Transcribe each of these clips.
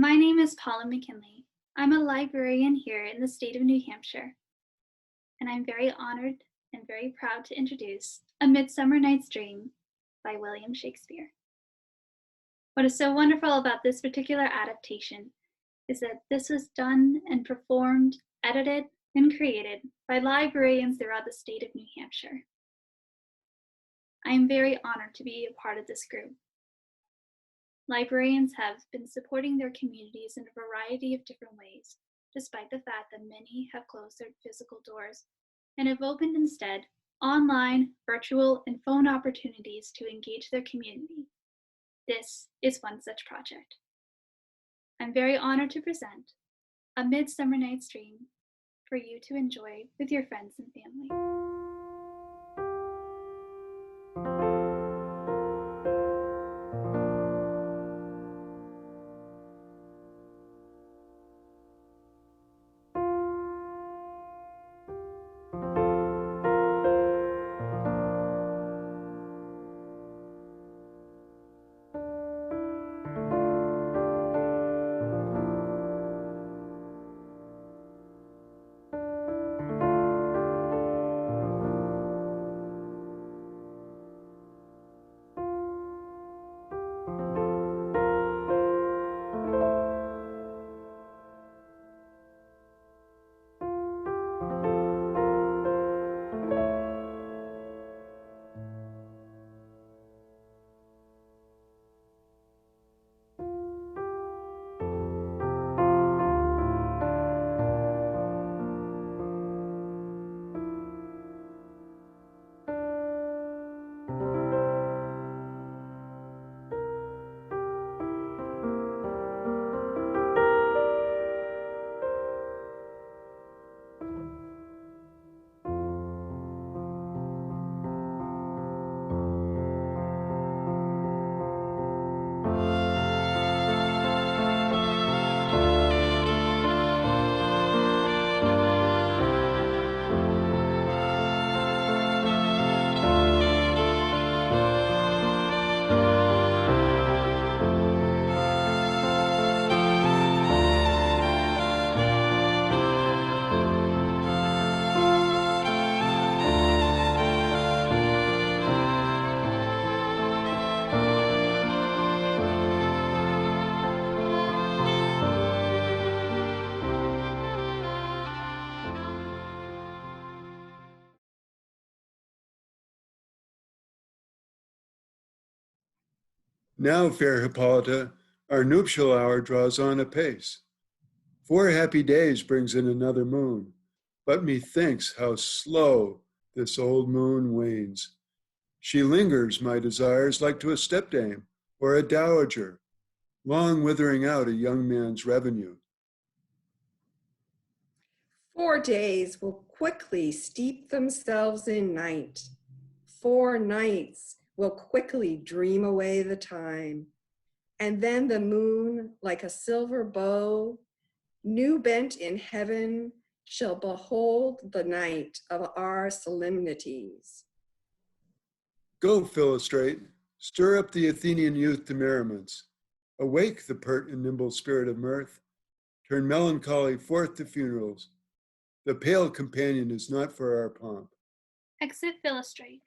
My name is Paula McKinley. I'm a librarian here in the state of New Hampshire, and I'm very honored and very proud to introduce A Midsummer Night's Dream by William Shakespeare. What is so wonderful about this particular adaptation is that this was done and performed, edited, and created by librarians throughout the state of New Hampshire. I am very honored to be a part of this group. Librarians have been supporting their communities in a variety of different ways, despite the fact that many have closed their physical doors and have opened instead online, virtual, and phone opportunities to engage their community. This is one such project. I'm very honored to present A Midsummer Night's Dream for you to enjoy with your friends and family. Now, fair Hippolyta, our nuptial hour draws on apace. 4 happy days brings in another moon, but methinks how slow this old moon wanes. She lingers my desires like to a stepdame or a dowager, long withering out a young man's revenue. 4 days will quickly steep themselves in night. 4 nights will quickly dream away the time. And then the moon, like a silver bow, new bent in heaven, shall behold the night of our solemnities. Go, Philostrate, stir up the Athenian youth to merriments. Awake the pert and nimble spirit of mirth. Turn melancholy forth to funerals. The pale companion is not for our pomp. Exit Philostrate.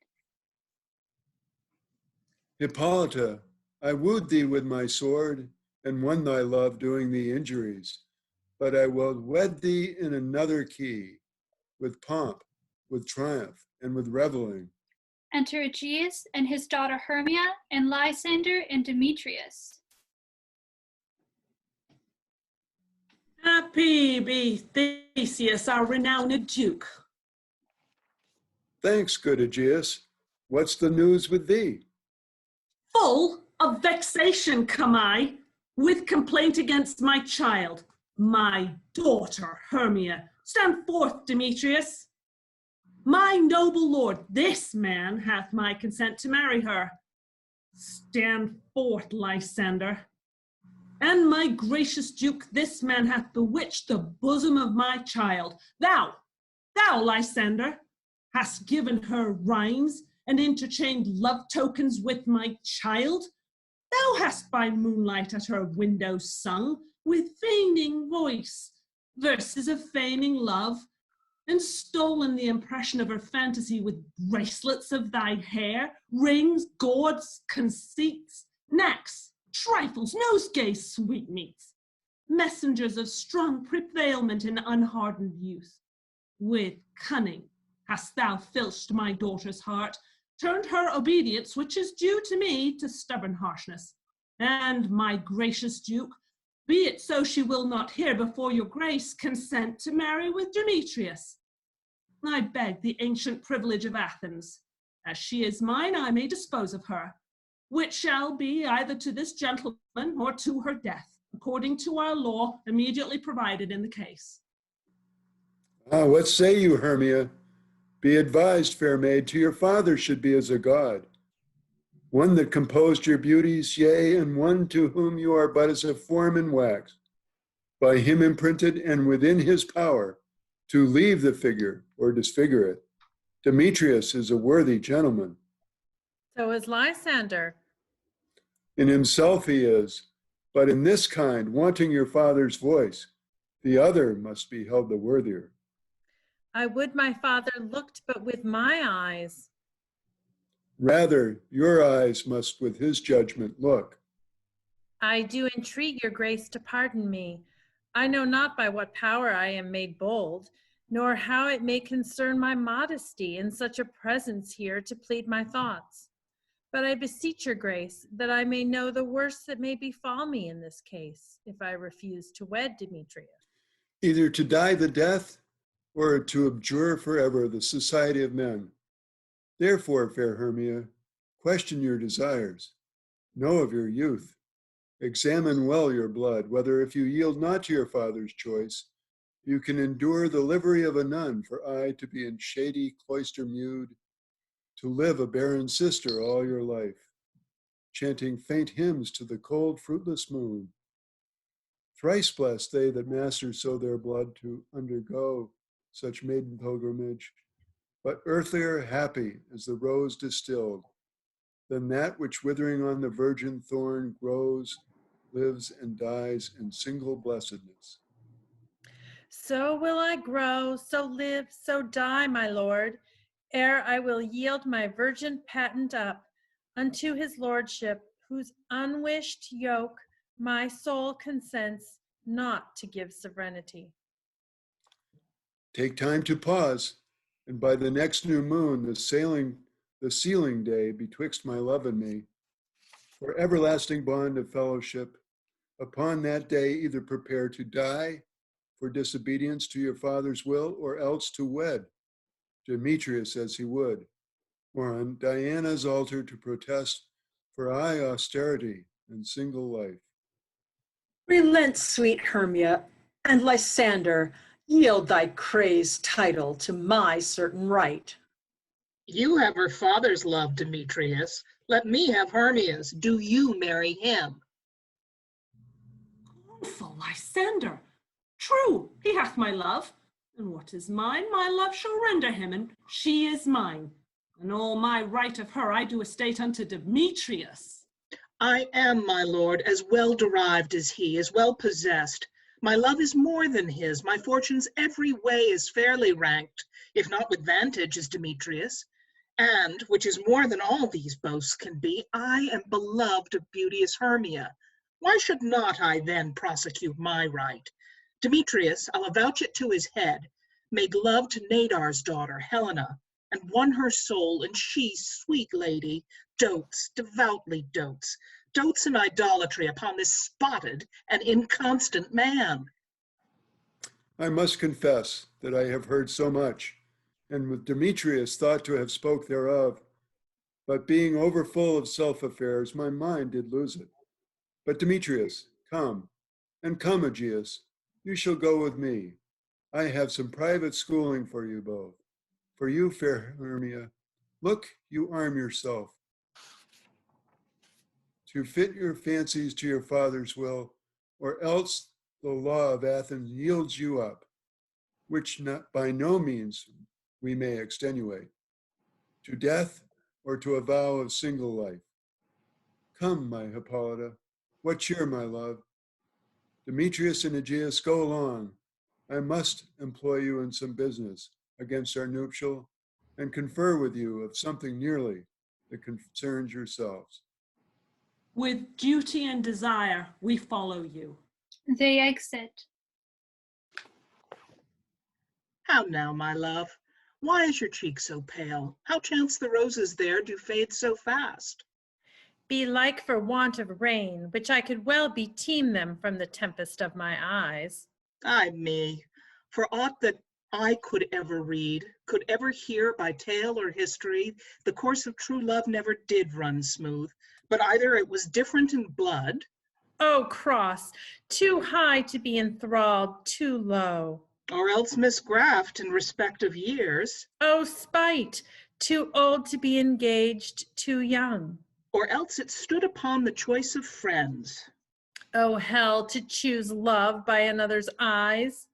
Hippolyta, I wooed thee with my sword, and won thy love doing thee injuries. But I will wed thee in another key, with pomp, with triumph, and with reveling. Enter Aegeus and his daughter Hermia, and Lysander and Demetrius. Happy be Theseus, our renowned Duke. Thanks, good Aegeus. What's the news with thee? Full of vexation come I, with complaint against my child, my daughter Hermia. Stand forth, Demetrius. My noble lord, this man hath my consent to marry her. Stand forth, Lysander. And my gracious Duke, this man hath bewitched the bosom of my child. Thou, Lysander, hast given her rhymes and interchanged love tokens with my child. Thou hast by moonlight at her window sung, with feigning voice, verses of feigning love, and stolen the impression of her fantasy with bracelets of thy hair, rings, gauds, conceits, necks, trifles, nosegays, sweetmeats, messengers of strong prevailment in unhardened youth. With cunning hast thou filched my daughter's heart, turned her obedience, which is due to me, to stubborn harshness. And my gracious Duke, be it so she will not hear before your grace, consent to marry with Demetrius. I beg the ancient privilege of Athens. As she is mine, I may dispose of her, which shall be either to this gentleman or to her death, according to our law immediately provided in the case. What say you, Hermia? Be advised, fair maid, to your father should be as a god, one that composed your beauties, yea, and one to whom you are but as a form in wax, by him imprinted and within his power to leave the figure or disfigure it. Demetrius is a worthy gentleman. So is Lysander. In himself he is, but in this kind, wanting your father's voice, the other must be held the worthier. I would my father looked but with my eyes. Rather, your eyes must with his judgment look. I do entreat your grace to pardon me. I know not by what power I am made bold, nor how it may concern my modesty in such a presence here to plead my thoughts. But I beseech your grace that I may know the worst that may befall me in this case, if I refuse to wed Demetrius. Either to die the death, or to abjure forever the society of men. Therefore, fair Hermia, question your desires. Know of your youth. Examine well your blood, whether if you yield not to your father's choice, you can endure the livery of a nun for I to be in shady cloister mewed, to live a barren sister all your life, chanting faint hymns to the cold fruitless moon. Thrice blessed they that master so their blood to undergo such maiden pilgrimage, but earthlier happy as the rose distilled, than that which withering on the virgin thorn grows, lives and dies in single blessedness. So will I grow, so live, so die, my lord, ere I will yield my virgin patent up unto his lordship, whose unwished yoke my soul consents not to give sovereignty. Take time to pause, and by the next new moon, the sealing day betwixt my love and me, for everlasting bond of fellowship, upon that day either prepare to die for disobedience to your father's will, or else to wed Demetrius as he would, or on Diana's altar to protest for aye austerity and single life. Relent, sweet Hermia, and Lysander, yield thy crazed title to my certain right. You have her father's love, Demetrius. Let me have Hermia's. Do you marry him? Awful Lysander! True, he hath my love, and what is mine, my love shall render him, and she is mine. And all my right of her I do estate unto Demetrius. I am, my lord, as well derived as he, as well possessed. My love is more than his. My fortunes every way is fairly ranked, if not with vantage as Demetrius. And, which is more than all these boasts can be, I am beloved of beauteous Hermia. Why should not I then prosecute my right? Demetrius, I'll avouch it to his head, made love to Nadar's daughter, Helena, and won her soul, and she, sweet lady, dotes, devoutly dotes in idolatry upon this spotted and inconstant man. I must confess that I have heard so much, and with Demetrius thought to have spoke thereof, but being overfull of self-affairs, my mind did lose it. But Demetrius, come, and come, Aegeus, you shall go with me. I have some private schooling for you both. For you, fair Hermia, look, you arm yourself to fit your fancies to your father's will, or else the law of Athens yields you up, which not by no means we may extenuate, to death or to a vow of single life. Come, my Hippolyta, what cheer, my love? Demetrius and Aegeus, go along. I must employ you in some business against our nuptial and confer with you of something nearly that concerns yourselves. With duty and desire, we follow you. They exit. How now, my love? Why is your cheek so pale? How chance the roses there do fade so fast? Belike for want of rain, which I could well beteem them from the tempest of my eyes. Ay me, for aught that I could ever read, could ever hear by tale or history, the course of true love never did run smooth, but either it was different in blood. O cross, too high to be enthralled, too low. Or else misgraft in respect of years. O spite, too old to be engaged, too young. Or else it stood upon the choice of friends. O hell, to choose love by another's eyes.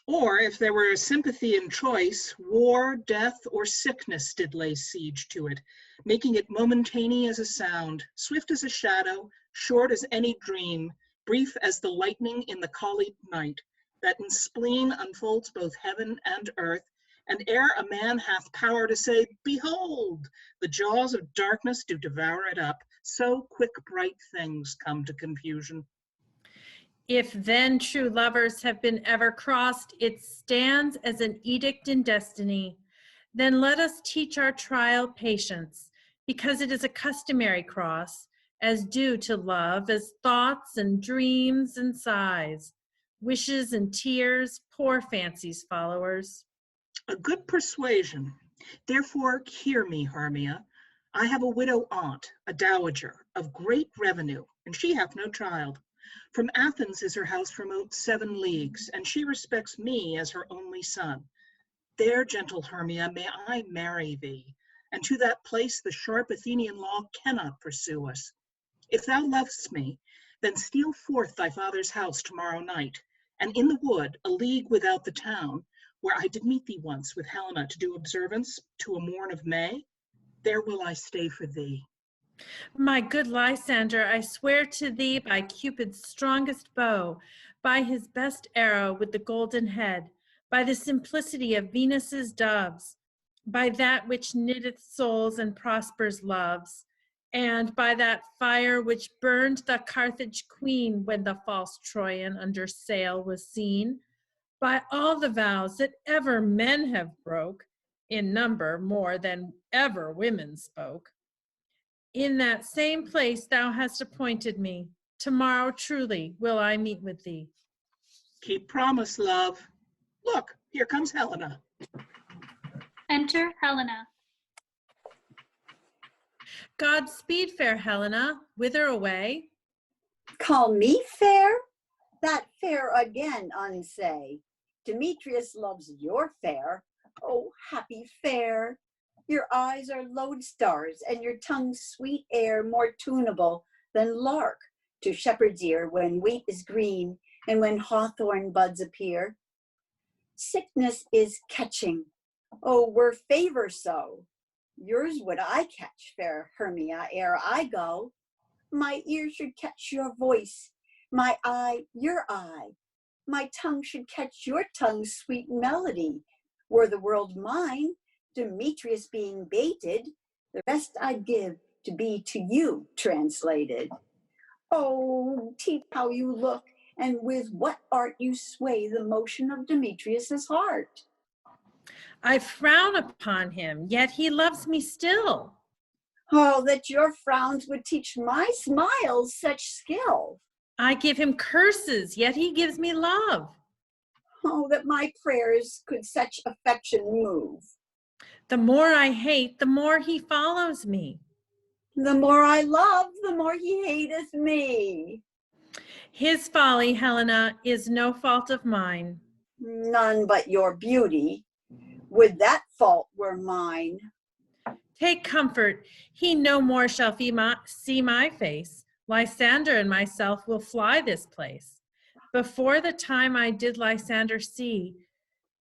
Or if there were a sympathy in choice, war, death, or sickness did lay siege to it, making it momentary as a sound, swift as a shadow, short as any dream, brief as the lightning in the colleat night, that in spleen unfolds both heaven and earth, and ere a man hath power to say, behold, the jaws of darkness do devour it up, so quick bright things come to confusion. If then true lovers have been ever crossed, it stands as an edict in destiny. Then let us teach our trial patience, because it is a customary cross, as due to love as thoughts and dreams and sighs, wishes and tears, poor fancy's followers. A good persuasion. Therefore hear me, Hermia. I have a widow aunt, a dowager, of great revenue, and she hath no child. From Athens is her house remote 7 leagues, and she respects me as her only son. There, gentle Hermia, may I marry thee, and to that place the sharp Athenian law cannot pursue us. If thou lovest me, then steal forth thy father's house tomorrow night, and in the wood, a league without the town, where I did meet thee once with Helena to do observance to a morn of May, there will I stay for thee. My good Lysander, I swear to thee by Cupid's strongest bow, by his best arrow with the golden head, by the simplicity of Venus's doves, by that which knitteth souls and prospers loves, and by that fire which burned the Carthage queen when the false Trojan under sail was seen, by all the vows that ever men have broke, in number more than ever women spoke. In that same place thou hast appointed me. Tomorrow truly will I meet with thee. Keep promise, love. Look, here comes Helena. Enter Helena. Godspeed, fair Helena. Whither away? Call me fair? That fair again unsay. Demetrius loves your fair. Oh, happy fair. Your eyes are lodestars, and your tongue's sweet air more tunable than lark to shepherd's ear when wheat is green and when hawthorn buds appear. Sickness is catching. Oh, were favor so. Yours would I catch, fair Hermia, ere I go. My ear should catch your voice, my eye your eye. My tongue should catch your tongue's sweet melody. Were the world mine, Demetrius being baited, the rest I'd give to be to you translated. Oh, teach how you look, and with what art you sway the motion of Demetrius's heart. I frown upon him, yet he loves me still. Oh, that your frowns would teach my smiles such skill. I give him curses, yet he gives me love. Oh, that my prayers could such affection move. The more I hate, the more he follows me. The more I love, the more he hateth me. His folly, Helena, is no fault of mine. None but your beauty. Would that fault were mine. Take comfort, he no more shall see my face. Lysander and myself will fly this place. Before the time I did Lysander see,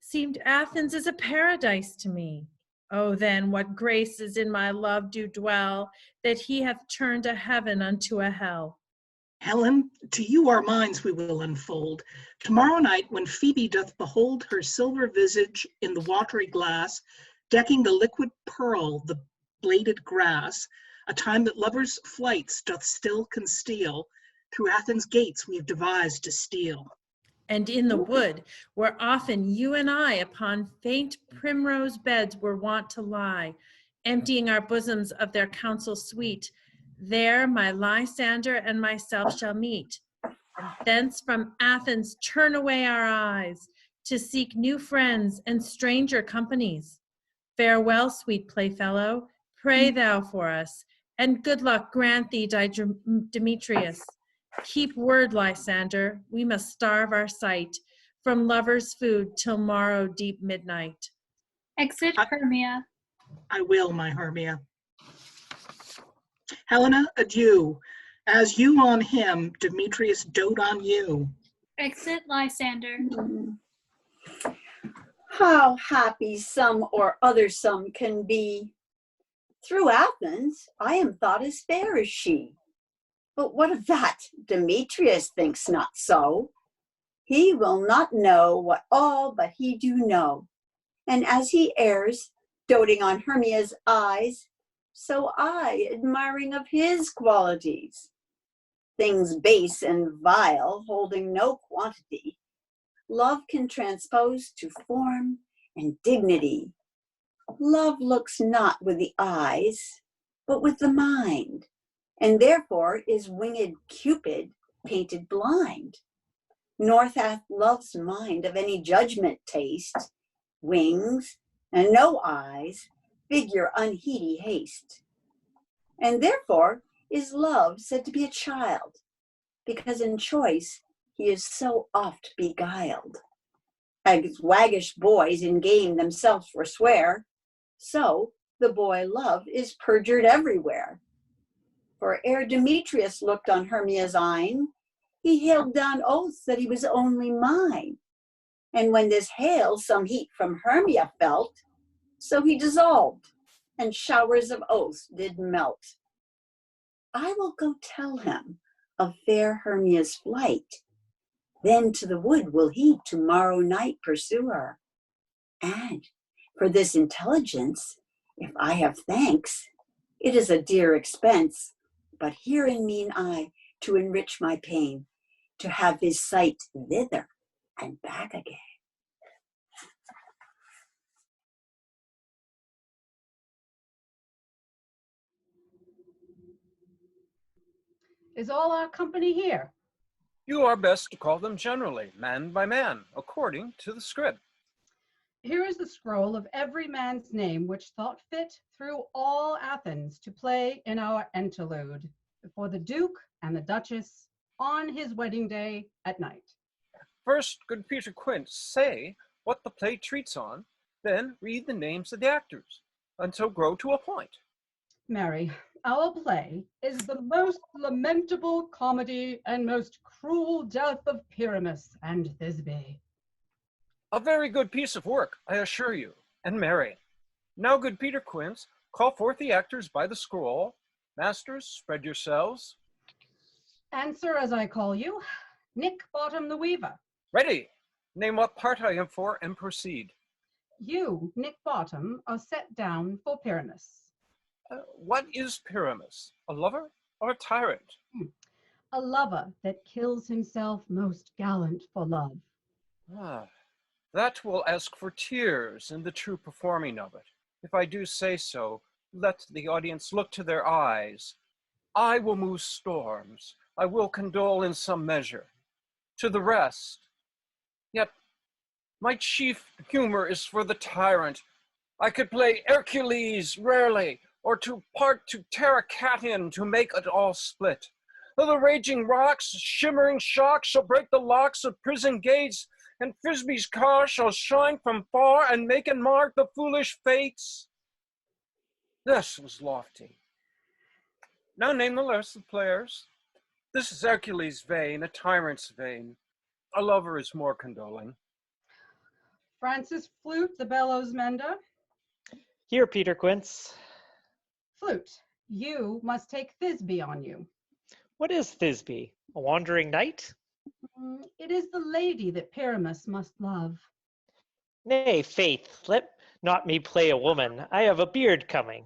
seemed Athens as a paradise to me. Oh, then what graces in my love do dwell, that he hath turned a heaven unto a hell. Helen, to you our minds we will unfold. Tomorrow night, when Phoebe doth behold her silver visage in the watery glass, decking the liquid pearl, the bladed grass, a time that lovers' flights doth still conceal, through Athens' gates we've devised to steal. And in the wood, where often you and I upon faint primrose beds were wont to lie, emptying our bosoms of their counsel sweet, there my Lysander and myself shall meet. And thence from Athens turn away our eyes, to seek new friends and stranger companies. Farewell, sweet playfellow, pray thou for us, and good luck grant thee, Demetrius. Keep word, Lysander, we must starve our sight, from lovers' food till morrow deep midnight. Exit Hermia. I will, my Hermia. Helena, adieu. As you on him, Demetrius dote on you. Exit Lysander. How happy some or other some can be. Through Athens, I am thought as fair as she. But what of that? Demetrius thinks not so. He will not know what all but he do know. And as he errs, doting on Hermia's eyes, so I, admiring of his qualities. Things base and vile, holding no quantity, love can transpose to form and dignity. Love looks not with the eyes, but with the mind, and therefore is winged Cupid painted blind. Nor hath love's mind of any judgment taste, wings and no eyes, figure unheedy haste. And therefore is love said to be a child, because in choice he is so oft beguiled. As waggish boys in game themselves forswear, so the boy love is perjured everywhere. For ere Demetrius looked on Hermia's eyne, he hailed down oaths that he was only mine. And when this hail some heat from Hermia felt, so he dissolved, and showers of oaths did melt. I will go tell him of fair Hermia's flight. Then to the wood will he tomorrow night pursue her. And for this intelligence, if I have thanks, it is a dear expense, but herein mean I to enrich my pain, to have his sight thither and back again. Is all our company here? You are best to call them generally, man by man, according to the script. Here is the scroll of every man's name which thought fit through all Athens to play in our interlude before the Duke and the Duchess on his wedding day at night. First, good Peter Quint, say what the play treats on, then read the names of the actors, until grow to a point. Mary, our play is the most lamentable comedy and most cruel death of Pyramus and Thisbe. A very good piece of work, I assure you, and merry. Now, good Peter Quince, call forth the actors by the scroll. Masters, spread yourselves. Answer as I call you, Nick Bottom the Weaver. Ready. Name what part I am for and proceed. You, Nick Bottom, are set down for Pyramus. What is Pyramus? A lover or a tyrant? A lover that kills himself most gallant for love. That will ask for tears in the true performing of it. If I do say so, let the audience look to their eyes. I will move storms. I will condole in some measure. To the rest. Yet my chief humor is for the tyrant. I could play Hercules rarely, or to part to tear a cat in to make it all split. Though the raging rocks, shimmering shocks shall break the locks of prison gates, and Thisbe's car shall shine from far and make and mark the foolish fates. This was lofty. Now name the rest of players. This is Hercules' vein, a tyrant's vein. A lover is more condoling. Francis Flute, the bellows mender. Here, Peter Quince. Flute, you must take Thisbe on you. What is Thisbe? A wandering knight? It is the lady that Pyramus must love. Nay, faith, let not me play a woman. I have a beard coming.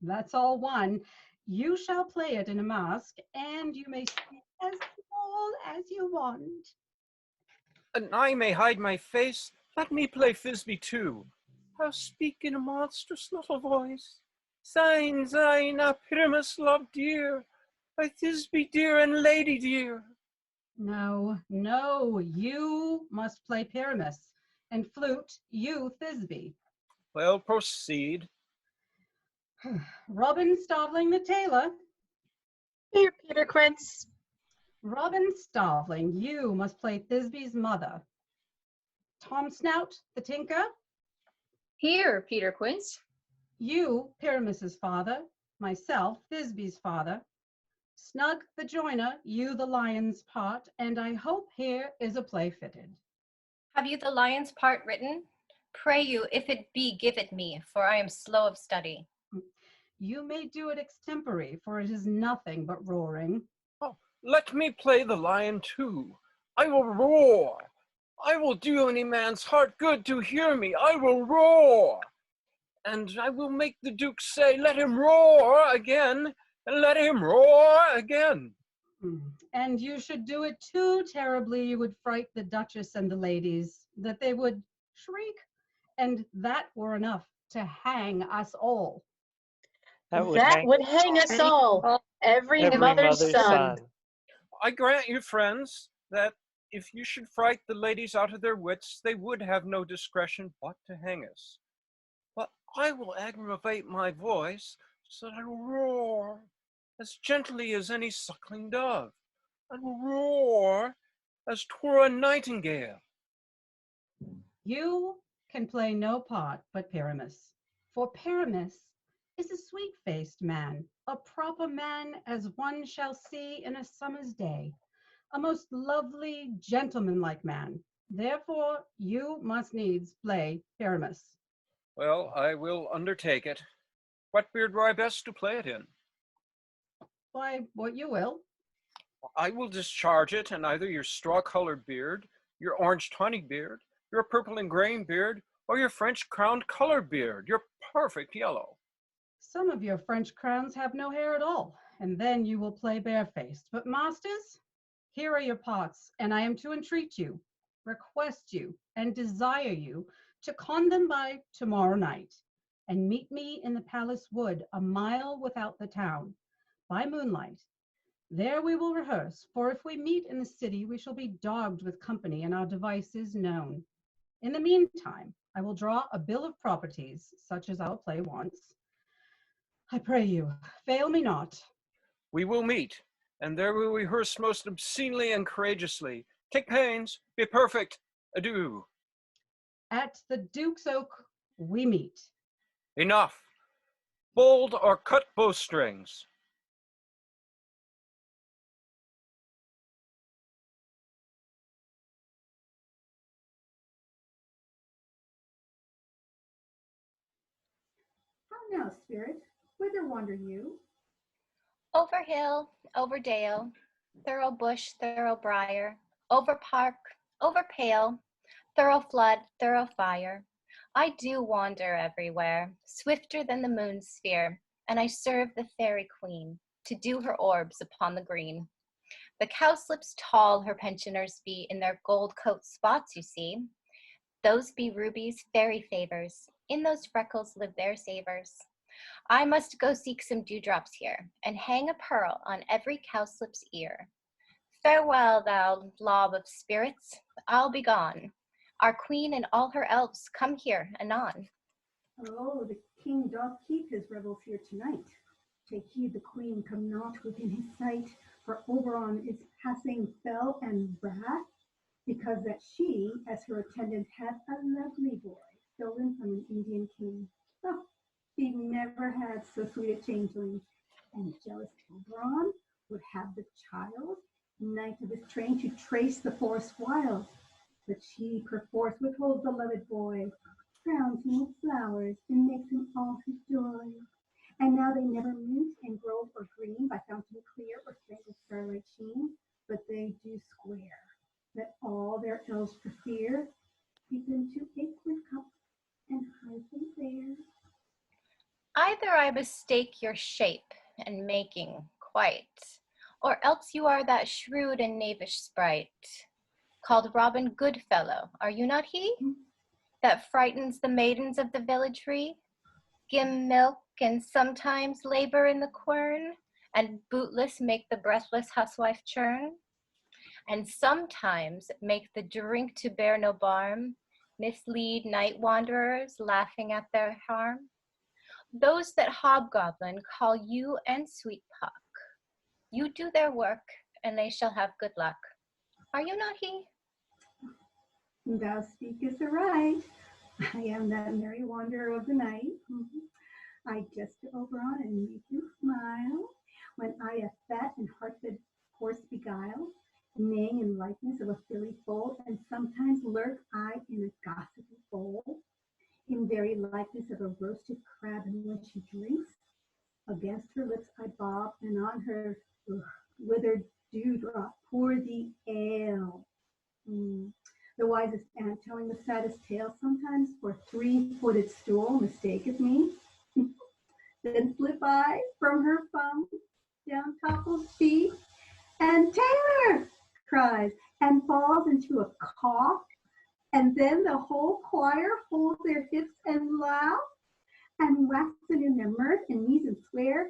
That's all one. You shall play it in a mask, and you may speak as small as you want. And I may hide my face. Let me play Thisbe too. I'll speak in a monstrous little voice. Sign, Pyramus love dear, by Thisbe dear and lady dear. No, no, you must play Pyramus, and flute, you Thisbe. Well, proceed. Robin Stavling the tailor. Here, Peter Quince. Robin Stavling, you must play Thisbe's mother. Tom Snout the tinker. Here, Peter Quince. You, Pyramus's father. Myself, Thisbe's father. Snug the joiner, you the lion's part, and I hope here is a play fitted. Have you the lion's part written? Pray you, if it be, give it me, for I am slow of study. You may do it extempore, for it is nothing but roaring. Oh, let me play the lion too. I will roar. I will do any man's heart good to hear me. I will roar. And I will make the Duke say, let him roar again, and let him roar again. And you should do it too terribly, you would fright the Duchess and the ladies, that they would shriek, and that were enough to hang us all. That would hang us all, every mother's son. I grant you, friends, that if you should fright the ladies out of their wits, they would have no discretion but to hang us. But I will aggravate my voice so that I will roar as gently as any suckling dove. I will roar as 'twere a nightingale. You can play no part but Pyramus, for Pyramus is a sweet-faced man, a proper man as one shall see in a summer's day, a most lovely, gentlemanlike man. Therefore, you must needs play Pyramus. Well, I will undertake it. What beard were I best to play it in? Why, what you will. I will discharge it in either your straw-colored beard, your orange tawny beard, your purple and graying beard, or your French crowned colored beard, your perfect yellow. Some of your French crowns have no hair at all, and then you will play barefaced. But masters, here are your parts, and I am to entreat you, request you, and desire you to con them by tomorrow night, and meet me in the palace wood a mile without the town, by moonlight. There we will rehearse, for if we meet in the city, we shall be dogged with company and our devices known. In the meantime, I will draw a bill of properties, such as our play wants. I pray you, fail me not. We will meet, and there we will rehearse most obscenely and courageously. Take pains, be perfect, adieu. At the Duke's Oak we meet. Enough. Bold or cut bowstrings. How now, spirit? Whither wander you? Over hill, over dale, thorough bush, thorough briar, over park, over pale, thorough flood, thorough fire. I do wander everywhere, swifter than the moon's sphere, and I serve the fairy queen, to do her orbs upon the green. The cowslips tall her pensioners be, in their gold coat spots you see. Those be rubies, fairy favors, in those freckles live their savors. I must go seek some dewdrops here, and hang a pearl on every cowslip's ear. Farewell, thou lob of spirits, I'll be gone. Our queen and all her elves come here anon. Oh, the king doth keep his revels here tonight. Take heed the queen come not within his sight, for Oberon is passing fell and wrath, because that she, as her attendant, hath a lovely boy, stolen from an Indian king. Oh, she never had so sweet a changeling, and jealous Oberon would have the child, knight of his train, to trace the forest wild. But she perforce withholds the loved boy, crowns him with flowers, and makes him all his joy. And now they never meet in grove or green, by fountain clear or spangled starlight sheen, but they do square, that all their ills for fear creep into acorn cup and hide them there. Either I mistake your shape and making quite, or else you are that shrewd and knavish sprite, called Robin Goodfellow, are you not he? That frightens the maidens of the villagery, skim milk and sometimes labor in the quern, and bootless make the breathless housewife churn, and sometimes make the drink to bear no barm, mislead night wanderers, laughing at their harm. Those that hobgoblin call you and sweet Puck. You do their work, and they shall have good luck. Are you not he? Thou speakest aright. I am that merry wanderer of the night. I jest to Oberon and make you smile, when I a fat and heart-fed horse beguile, neighing in likeness of a filly foal, and sometimes lurk I in a gossipy bowl, in very likeness of a roasted crab, and when she drinks, against her lips I bob, and on her withered dewdrop pour the ale. The wisest ant telling the saddest tale, sometimes for three-footed stool mistaketh me. Then slip I from her thumb, down topples feet, and Taylor cries, and falls into a cough, and then the whole choir hold their hips and laugh, and waxen in their mirth and knees and swear.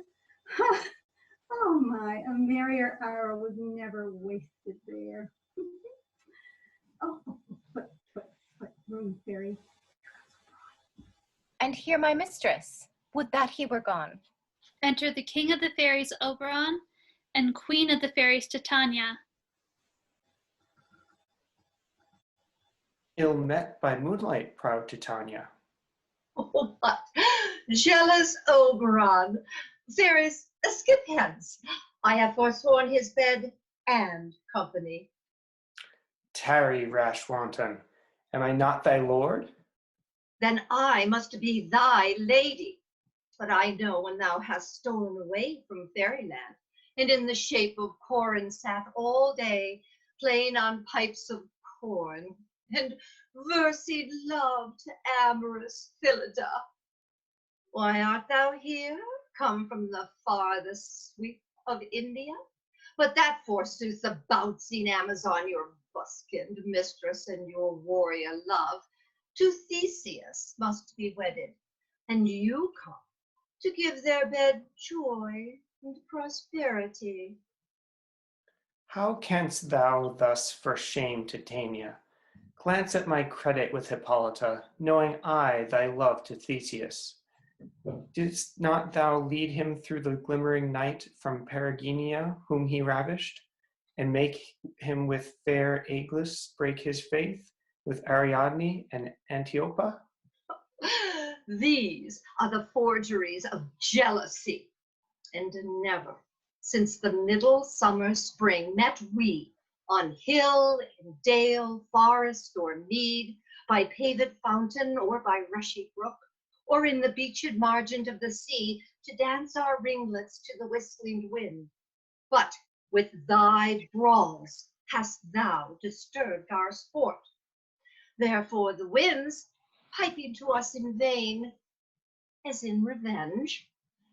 Oh my, a merrier hour was never wasted there. Oh, but, room fairy. And here my mistress, would that he were gone. Enter the king of the fairies, Oberon, and queen of the fairies, Titania. Ill met by moonlight, proud Titania. Oh, but jealous Oberon, fairies, skip hence. I have forsworn his bed and company. Tarry, rash wanton, am I not thy lord? Then I must be thy lady. But I know when thou hast stolen away from fairyland, and in the shape of Corin sat all day, playing on pipes of corn, and versied love to amorous Phillida. Why art thou here, come from the farthest sweep of India? But that forsooth the bouncing Amazon, your buskinned mistress and your warrior love, to Theseus must be wedded, and you come to give their bed joy and prosperity. How canst thou thus for shame, Titania, glance at my credit with Hippolyta, knowing I thy love to Theseus? Didst not thou lead him through the glimmering night from Perigenia, whom he ravished, and make him with fair Aeglus break his faith with Ariadne and Antiopa? These are the forgeries of jealousy, and never, since the middle summer spring, met we on hill, in dale, forest, or mead, by paved fountain or by rushy brook, or in the beached margent of the sea, to dance our ringlets to the whistling wind. But with thy brawls hast thou disturbed our sport. Therefore the winds, piping to us in vain, as in revenge,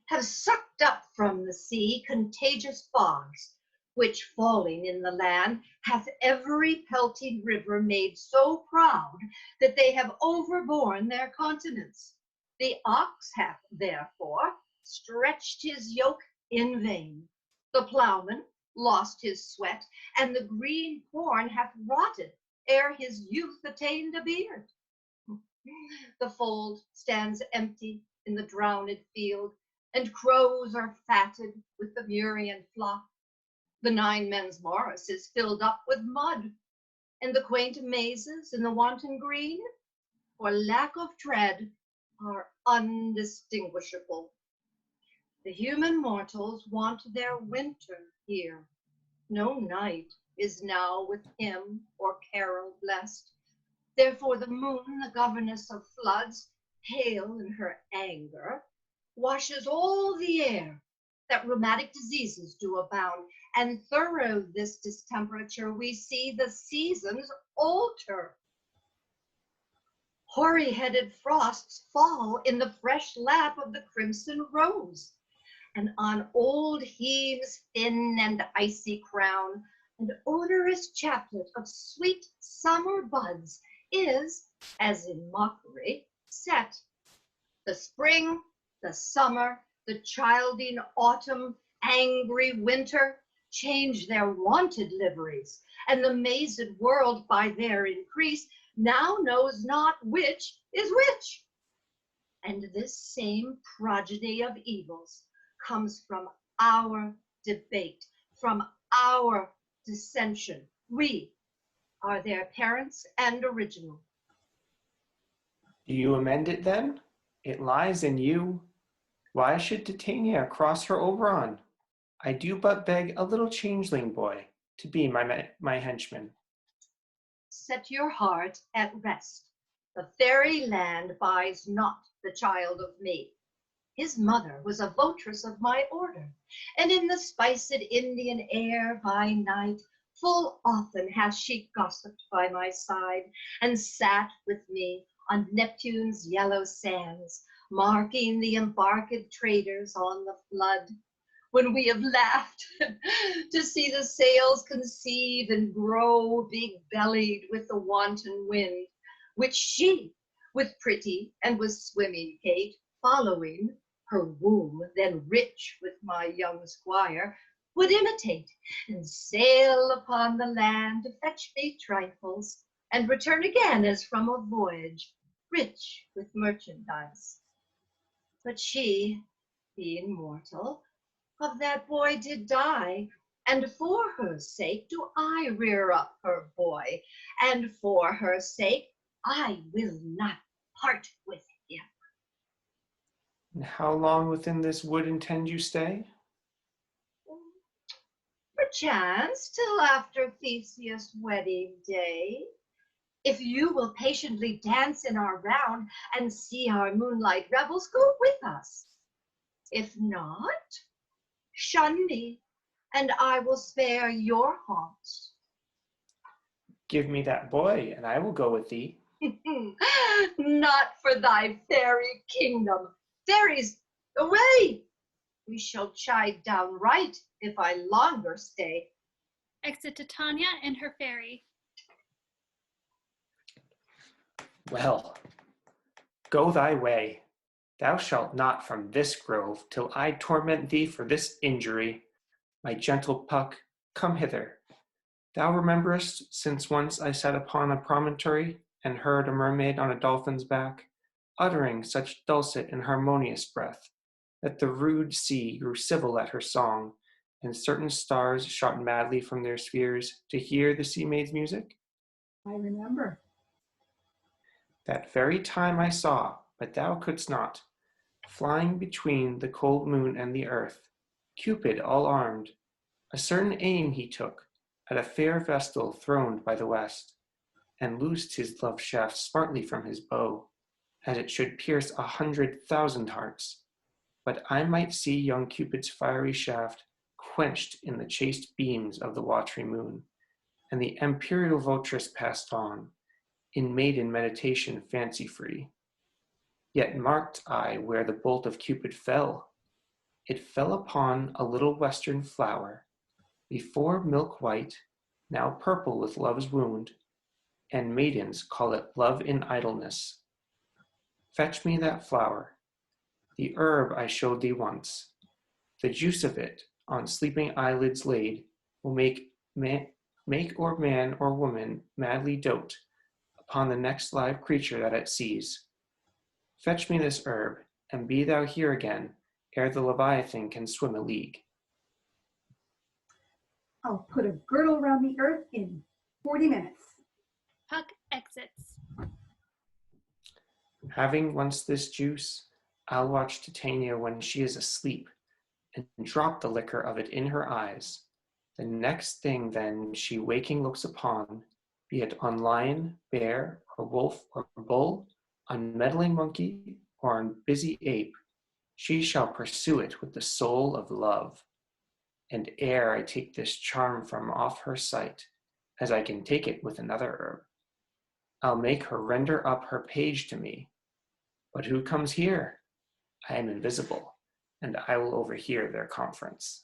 have sucked up from the sea contagious fogs, which falling in the land hath every pelting river made so proud that they have overborne their continents. The ox hath therefore stretched his yoke in vain. The plowman lost his sweat, and the green corn hath rotted ere his youth attained a beard. The fold stands empty in the drowned field, and crows are fatted with the murrian flock. The 9 men's morris is filled up with mud, and the quaint mazes in the wanton green, for lack of tread, are undistinguishable. The human mortals want their winter here. No night is now with hymn or carol blessed. Therefore the moon, the governess of floods, pale in her anger, washes all the air, that rheumatic diseases do abound, and thorough this distemperature, we see the seasons alter. Hoary-headed frosts fall in the fresh lap of the crimson rose, and on old Heve's thin and icy crown, an odorous chaplet of sweet summer buds is, as in mockery, set. The spring, the summer, the childing autumn, angry winter, change their wonted liveries, and the mazed world by their increase now knows not which is which. And this same progeny of evils comes from our debate, from our dissension. We are their parents and original. Do you amend it then? It lies in you. Why should Titania cross her Oberon? I do but beg a little changeling boy to be my henchman. Set your heart at rest. The fairy land buys not the child of me. His mother was a votress of my order, and in the spiced Indian air by night, full often hath she gossiped by my side, and sat with me on Neptune's yellow sands, marking the embarked traders on the flood, when we have laughed to see the sails conceive and grow big-bellied with the wanton wind, which she, with pretty and with swimming Kate, following, her womb then rich with my young squire, would imitate, and sail upon the land to fetch me trifles, and return again as from a voyage, rich with merchandise. But she, being mortal, of that boy did die, and for her sake do I rear up her boy, and for her sake I will not part with him. And how long within this wood intend you stay? Perchance till after Theseus' wedding day. If you will patiently dance in our round and see our moonlight revels, go with us. If not, shun me, and I will spare your haunts. Give me that boy, and I will go with thee. Not for thy fairy kingdom. Fairies, away! We shall chide downright if I longer stay. Exit Titania and her fairy. Well, go thy way. Thou shalt not from this grove till I torment thee for this injury. My gentle Puck, come hither. Thou rememberest, since once I sat upon a promontory and heard a mermaid on a dolphin's back, uttering such dulcet and harmonious breath, that the rude sea grew civil at her song, and certain stars shot madly from their spheres to hear the sea maid's music? I remember. That very time I saw, but thou couldst not, flying between the cold moon and the earth, Cupid all armed. A certain aim he took at a fair vestal throned by the west, and loosed his love shaft smartly from his bow, as it should pierce 100,000 hearts. But I might see young Cupid's fiery shaft quenched in the chaste beams of the watery moon, and the imperial votress passed on, in maiden meditation fancy-free. Yet marked I where the bolt of Cupid fell. It fell upon a little western flower, before milk-white, now purple with love's wound, and maidens call it love in idleness. Fetch me that flower, the herb I showed thee once. The juice of it, on sleeping eyelids laid, will make or man or woman madly dote upon the next live creature that it sees. Fetch me this herb, and be thou here again, ere the Leviathan can swim a league. I'll put a girdle around the earth in 40 minutes. Puck exits. Having once this juice, I'll watch Titania when she is asleep, and drop the liquor of it in her eyes. The next thing then she waking looks upon, be it on lion, bear, or wolf, or bull, on meddling monkey, or on busy ape, She shall pursue it with the soul of love. And ere I take this charm from off her sight, as I can take it with another herb, I'll make her render up her page to me. But who comes here? I am invisible, and I will overhear their conference.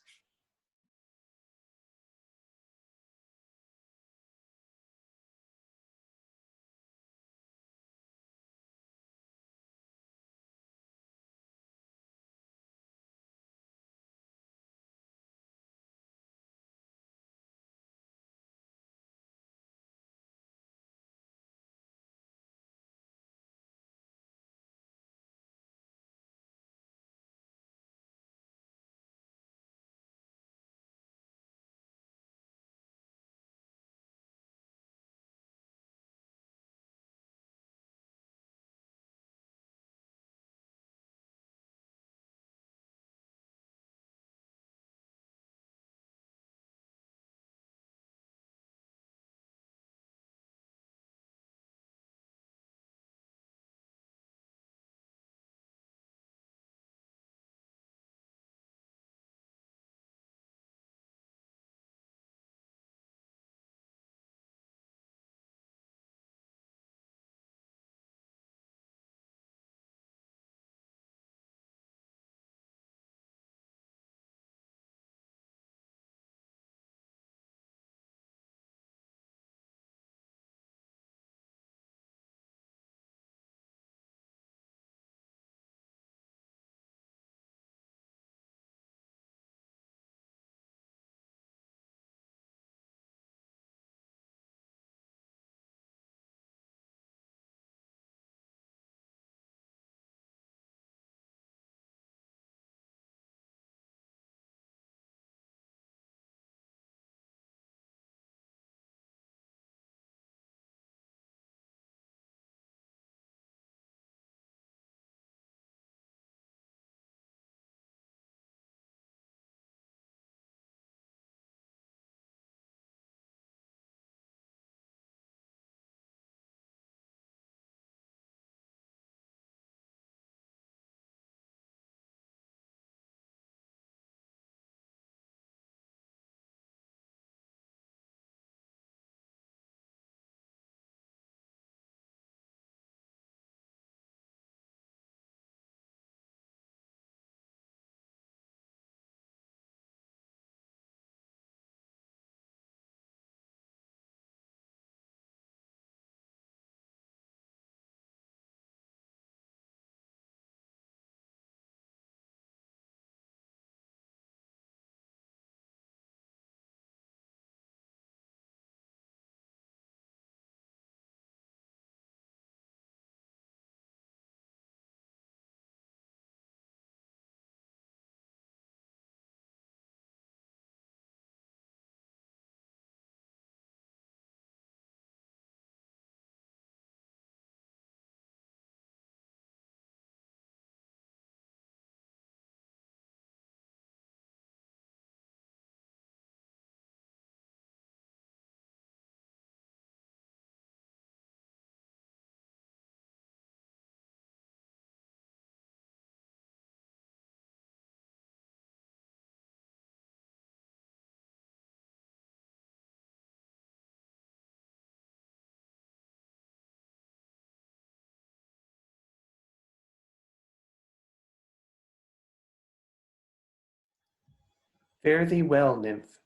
Fare thee well, nymph.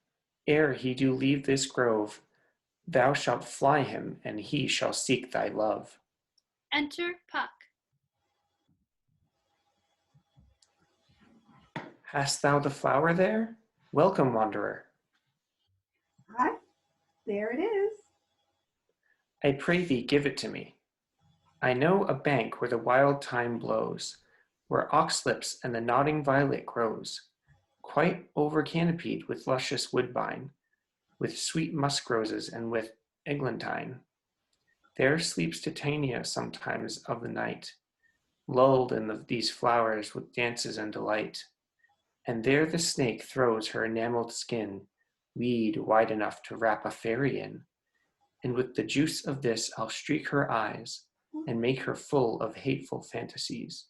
Ere he do leave this grove, thou shalt fly him, and he shall seek thy love. Enter Puck. Hast thou the flower there? Welcome, wanderer. Aye, there it is. I pray thee give it to me. I know a bank where the wild thyme blows, where oxlips and the nodding violet grows, quite over-canopied with luscious woodbine, with sweet musk roses and with eglantine. There sleeps Titania sometimes of the night, lulled in these flowers with dances and delight. And there the snake throws her enameled skin, weed wide enough to wrap a fairy in. And with the juice of this I'll streak her eyes, and make her full of hateful fantasies.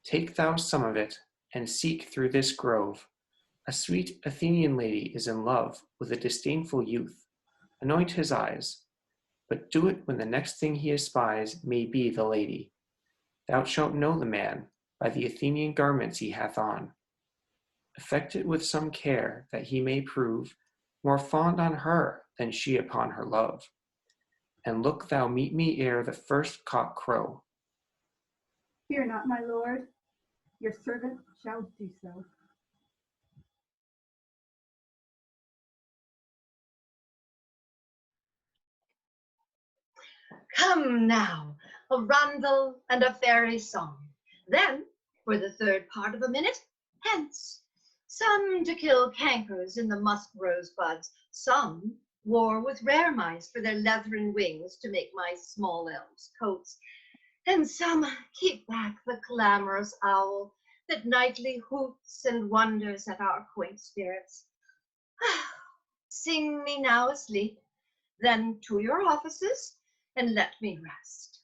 Take thou some of it, and seek through this grove. A sweet Athenian lady is in love with a disdainful youth. Anoint his eyes, but do it when the next thing he espies may be the lady. Thou shalt know the man by the Athenian garments he hath on. Effect it with some care, that he may prove more fond on her than she upon her love. And look thou meet me ere the first cock crow. Fear not, my lord, your servant shall do so. Come now, a rondel and a fairy song. Then, for the third part of a minute, hence. Some to kill cankers in the musk rosebuds, some war with rare mice for their leathern wings to make my small elves coats, and some keep back the clamorous owl that nightly hoots and wonders at our quaint spirits. Sing me now asleep, then to your offices, and let me rest.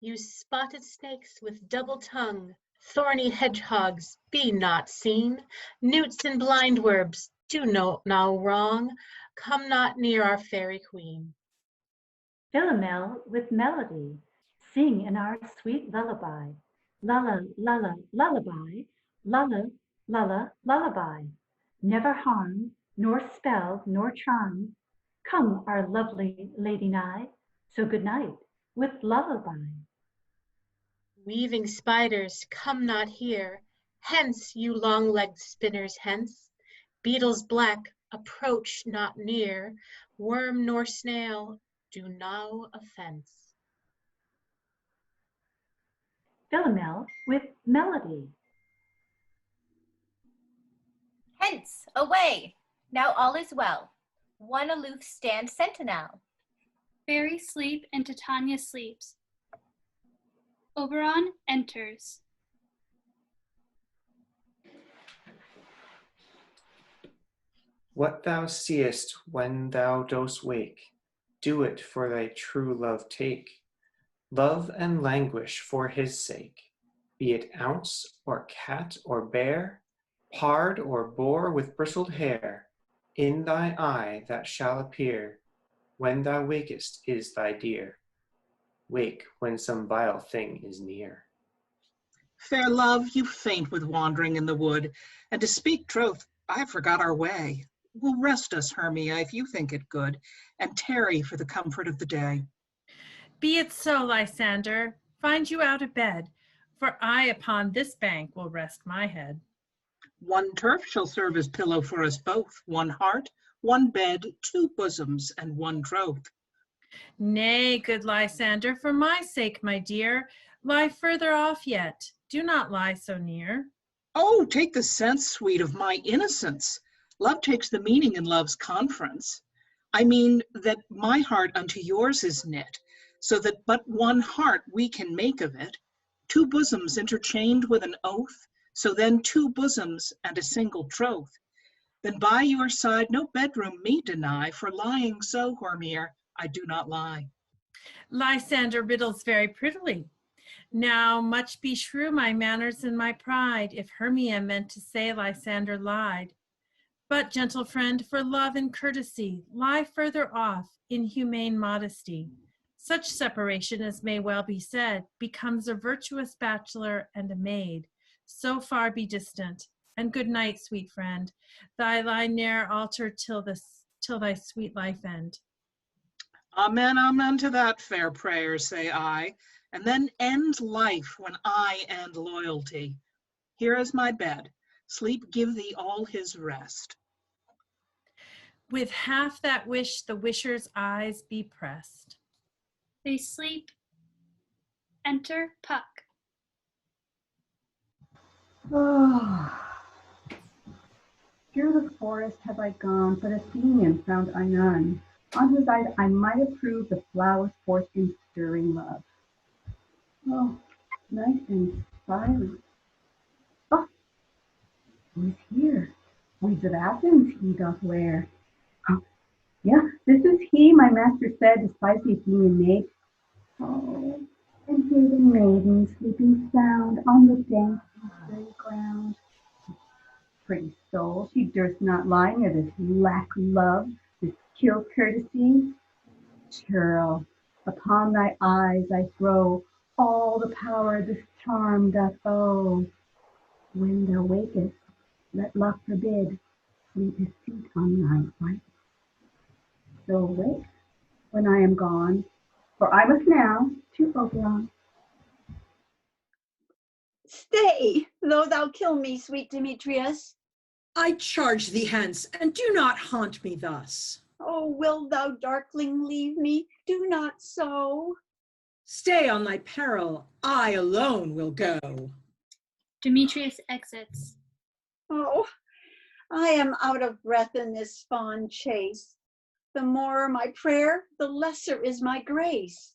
You spotted snakes with double tongue, thorny hedgehogs, be not seen. Newts and blindworms, do no wrong, come not near our fairy queen. Philomel with melody, sing in our sweet lullaby. Lulla, lulla, lullaby, lulla, lulla, lullaby. Never harm, nor spell, nor charm. Come, our lovely lady nigh, so good night with lullaby. Weaving spiders, come not here. Hence, you long-legged spinners, hence. Beetles black, approach not near. Worm nor snail, do no offense. Philomel with melody. Hence, away! Now all is well. One aloof stand sentinel. Fairy sleep and Titania sleeps. Oberon enters. What thou seest when thou dost wake, do it for thy true love take. Love and languish for his sake, be it ounce or cat or bear, pard or boar with bristled hair, in thy eye that shall appear, when thou wakest is thy dear. Wake when some vile thing is near. Fair love, you faint with wandering in the wood, and to speak troth, I forgot our way. Will rest us, Hermia, if you think it good, and tarry for the comfort of the day. Be it so, Lysander. Find you out of bed, for I upon this bank will rest my head. One turf shall serve as pillow for us both, one heart, one bed, two bosoms, and one troth. Nay, good Lysander, for my sake, my dear, lie further off yet. Do not lie so near. Oh, take the sense, sweet, of my innocence. Love takes the meaning in love's conference. I mean that my heart unto yours is knit, so that but one heart we can make of it. Two bosoms interchained with an oath, so then two bosoms and a single troth. Then by your side no bedroom me deny, for lying so, Hermia, I do not lie. Lysander riddles very prettily. Now much beshrew my manners and my pride, if Hermia meant to say Lysander lied. But, gentle friend, for love and courtesy, lie further off in humane modesty. Such separation, as may well be said, becomes a virtuous bachelor and a maid. So far be distant, and good night, sweet friend. Thy lie ne'er alter till thy sweet life end. Amen, amen to that fair prayer, say I, and then end life when I end loyalty. Here is my bed. Sleep give thee all his rest. With half that wish the wisher's eyes be pressed. They sleep. Enter Puck. Oh. Through the forest have I gone, but Athenian found I none. On whose eyes I might approve the flowers forth in stirring love. Oh, nice and silent. Oh, who is here? Weeds of Athens he doth wear. Oh, yeah, this is he, my master said, despite the Athenian maid. Oh, and hear the maiden sleeping sound on the dank grey ground. Pretty soul, she durst not lie near this lack love, this kill courtesy. Churl, upon thy eyes I throw all the power this charm doth owe. When thou wakest, let luck forbid sleep his seat on thy right. So awake when I am gone, for I must now to Oberon. Stay, though thou kill me, sweet Demetrius. I charge thee hence, and do not haunt me thus. Oh, will thou, darkling, leave me? Do not so. Stay on thy peril, I alone will go. Demetrius exits. Oh, I am out of breath in this fond chase. The more my prayer, the lesser is my grace.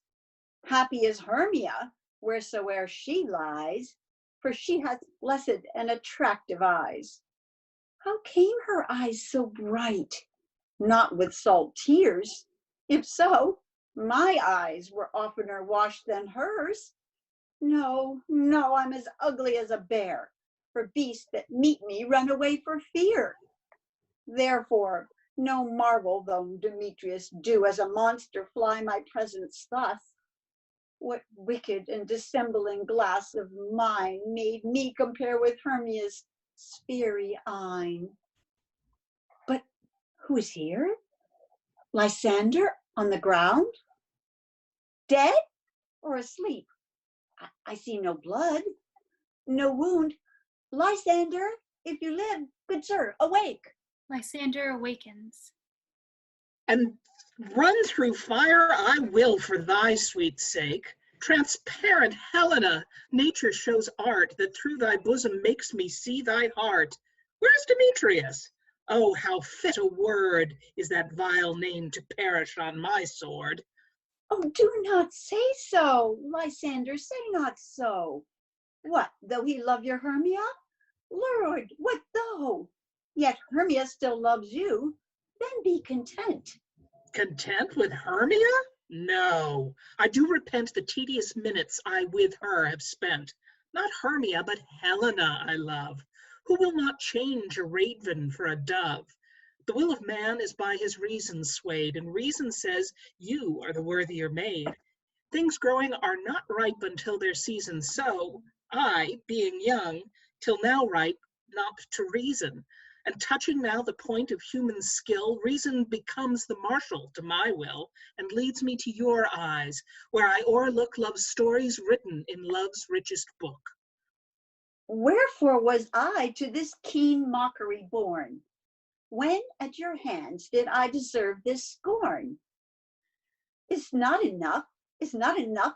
Happy is Hermia, wheresoe'er she lies, for she hath blessed and attractive eyes. How came her eyes so bright? Not with salt tears. If so, my eyes were oftener washed than hers. No, no, I'm as ugly as a bear, for beasts that meet me run away for fear. Therefore, no marvel though Demetrius do as a monster fly my presence thus. What wicked and dissembling glass of mine made me compare with Hermia's sphery eyne? But who is here? Lysander on the ground? Dead or asleep? I see no blood, no wound. Lysander, if you live, good sir, awake. Lysander awakens. And run through fire I will for thy sweet sake. Transparent Helena, nature shows art that through thy bosom makes me see thy heart. Where's Demetrius? Oh, how fit a word is that vile name to perish on my sword. Oh, do not say so, Lysander, say not so. What, though he love your Hermia? Lord, what though? Yet Hermia still loves you, then be content. Content with Hermia? No, I do repent the tedious minutes I with her have spent. Not Hermia, but Helena I love, who will not change a raven for a dove. The will of man is by his reason swayed, and reason says you are the worthier maid. Things growing are not ripe until their season so, I, being young, till now ripe not to reason. And touching now the point of human skill, reason becomes the marshal to my will, and leads me to your eyes, where I o'erlook love's stories written in love's richest book. Wherefore was I to this keen mockery born? When at your hands did I deserve this scorn? Is not enough,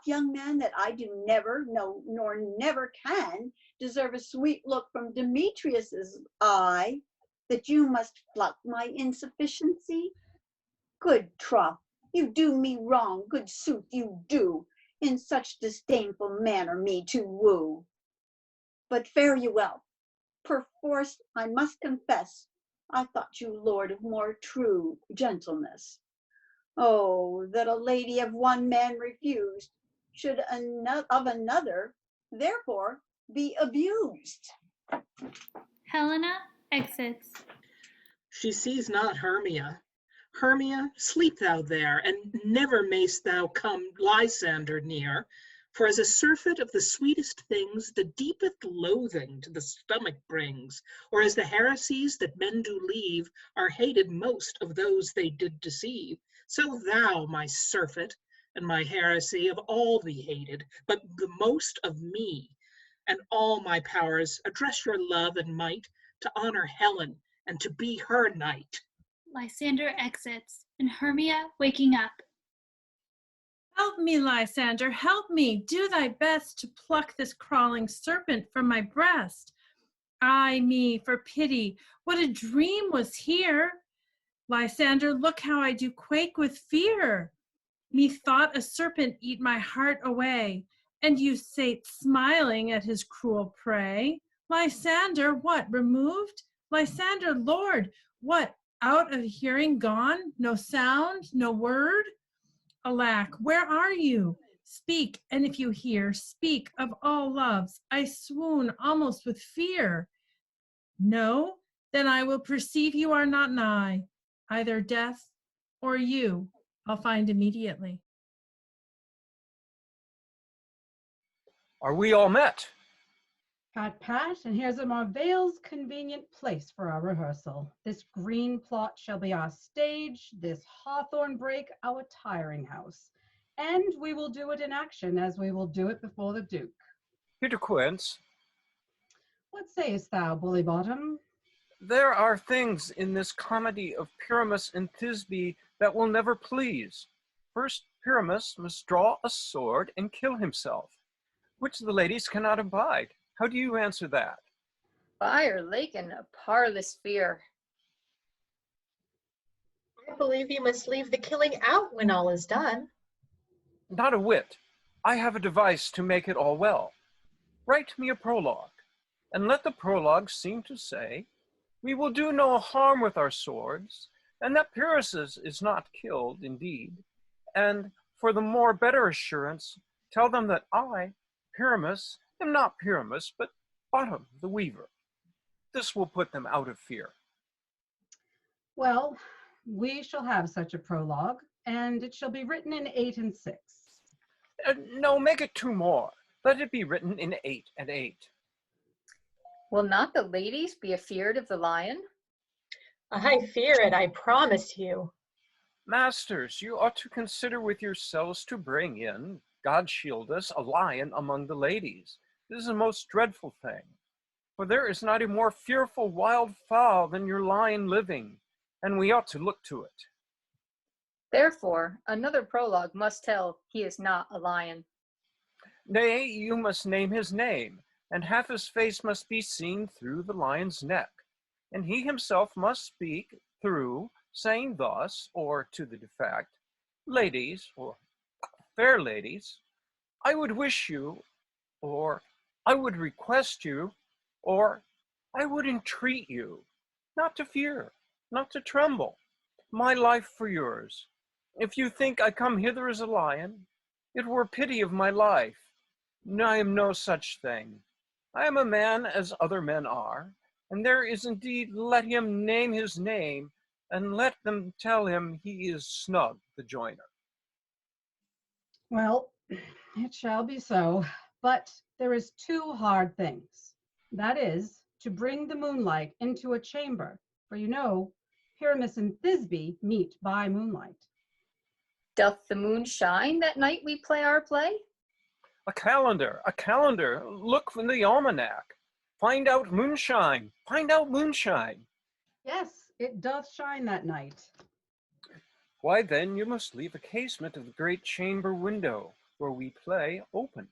young man, that I do never, no, nor never can deserve a sweet look from Demetrius's eye, that you must pluck my insufficiency? Good troth, you do me wrong, good sooth you do, in such disdainful manner me to woo. But fare you well, perforce I must confess, I thought you lord of more true gentleness. Oh, that a lady of one man refused should of another therefore be abused. Helena exits. She sees not Hermia. Hermia, sleep thou there, and never mayst thou come Lysander near. For as a surfeit of the sweetest things, the deepest loathing to the stomach brings, or as the heresies that men do leave are hated most of those they did deceive, so thou, my surfeit, and my heresy of all be hated, but the most of me, and all my powers address your love and might to honor Helen and to be her knight. Lysander exits, and Hermia waking up. Help me, Lysander, help me. Do thy best to pluck this crawling serpent from my breast. Ay me, for pity, what a dream was here. Lysander, look how I do quake with fear. Methought a serpent eat my heart away, and you sate smiling at his cruel prey. Lysander, what, removed? Lysander, Lord, what, out of hearing gone? No sound, no word? Alack, where are you? Speak, and if you hear, speak of all loves. I swoon almost with fear. No, then I will perceive you are not nigh. Either death or you I'll find immediately. Are we all met? Pat, Pat, and here's a Marvale's convenient place for our rehearsal. This green plot shall be our stage, this hawthorn brake our tiring house. And we will do it in action as we will do it before the Duke. Peter Quince. What sayest thou, Bully Bottom? There are things in this comedy of Pyramus and Thisbe that will never please. First, Pyramus must draw a sword and kill himself, which the ladies cannot abide. How do you answer that? Fire laken a parlous fear. I believe you must leave the killing out when all is done. Not a whit. I have a device to make it all well. Write me a prologue, and let the prologue seem to say, we will do no harm with our swords, and that Pyrrhus is not killed indeed. And for the more better assurance, tell them that I, Pyramus, am not Pyramus, but Bottom the weaver. This will put them out of fear. Well, we shall have such a prologue, and it shall be written in 8 and 6. No, make it 2 more. Let it be written in 8 and 8. Will not the ladies be afeard of the lion? I fear it, I promise you. Masters, you ought to consider with yourselves to bring in, God shield us, a lion among the ladies. This is a most dreadful thing. For there is not a more fearful wild fowl than your lion living, and we ought to look to it. Therefore, another prologue must tell he is not a lion. Nay, you must name his name, and half his face must be seen through the lion's neck, and he himself must speak through, saying thus, or to the effect, ladies, or fair ladies, I would wish you, or I would request you, or I would entreat you, not to fear, not to tremble, my life for yours. If you think I come hither as a lion, it were pity of my life. I am no such thing. I am a man as other men are, and there is indeed, let him name his name, and let them tell him he is Snug the joiner. Well, it shall be so, but there is 2 hard things. That is, to bring the moonlight into a chamber, for you know, Pyramus and Thisbe meet by moonlight. Doth the moon shine that night we play our play? A calendar, look from the almanac. Find out moonshine, find out moonshine. Yes, it doth shine that night. Why then you must leave a casement of the great chamber window where we play open,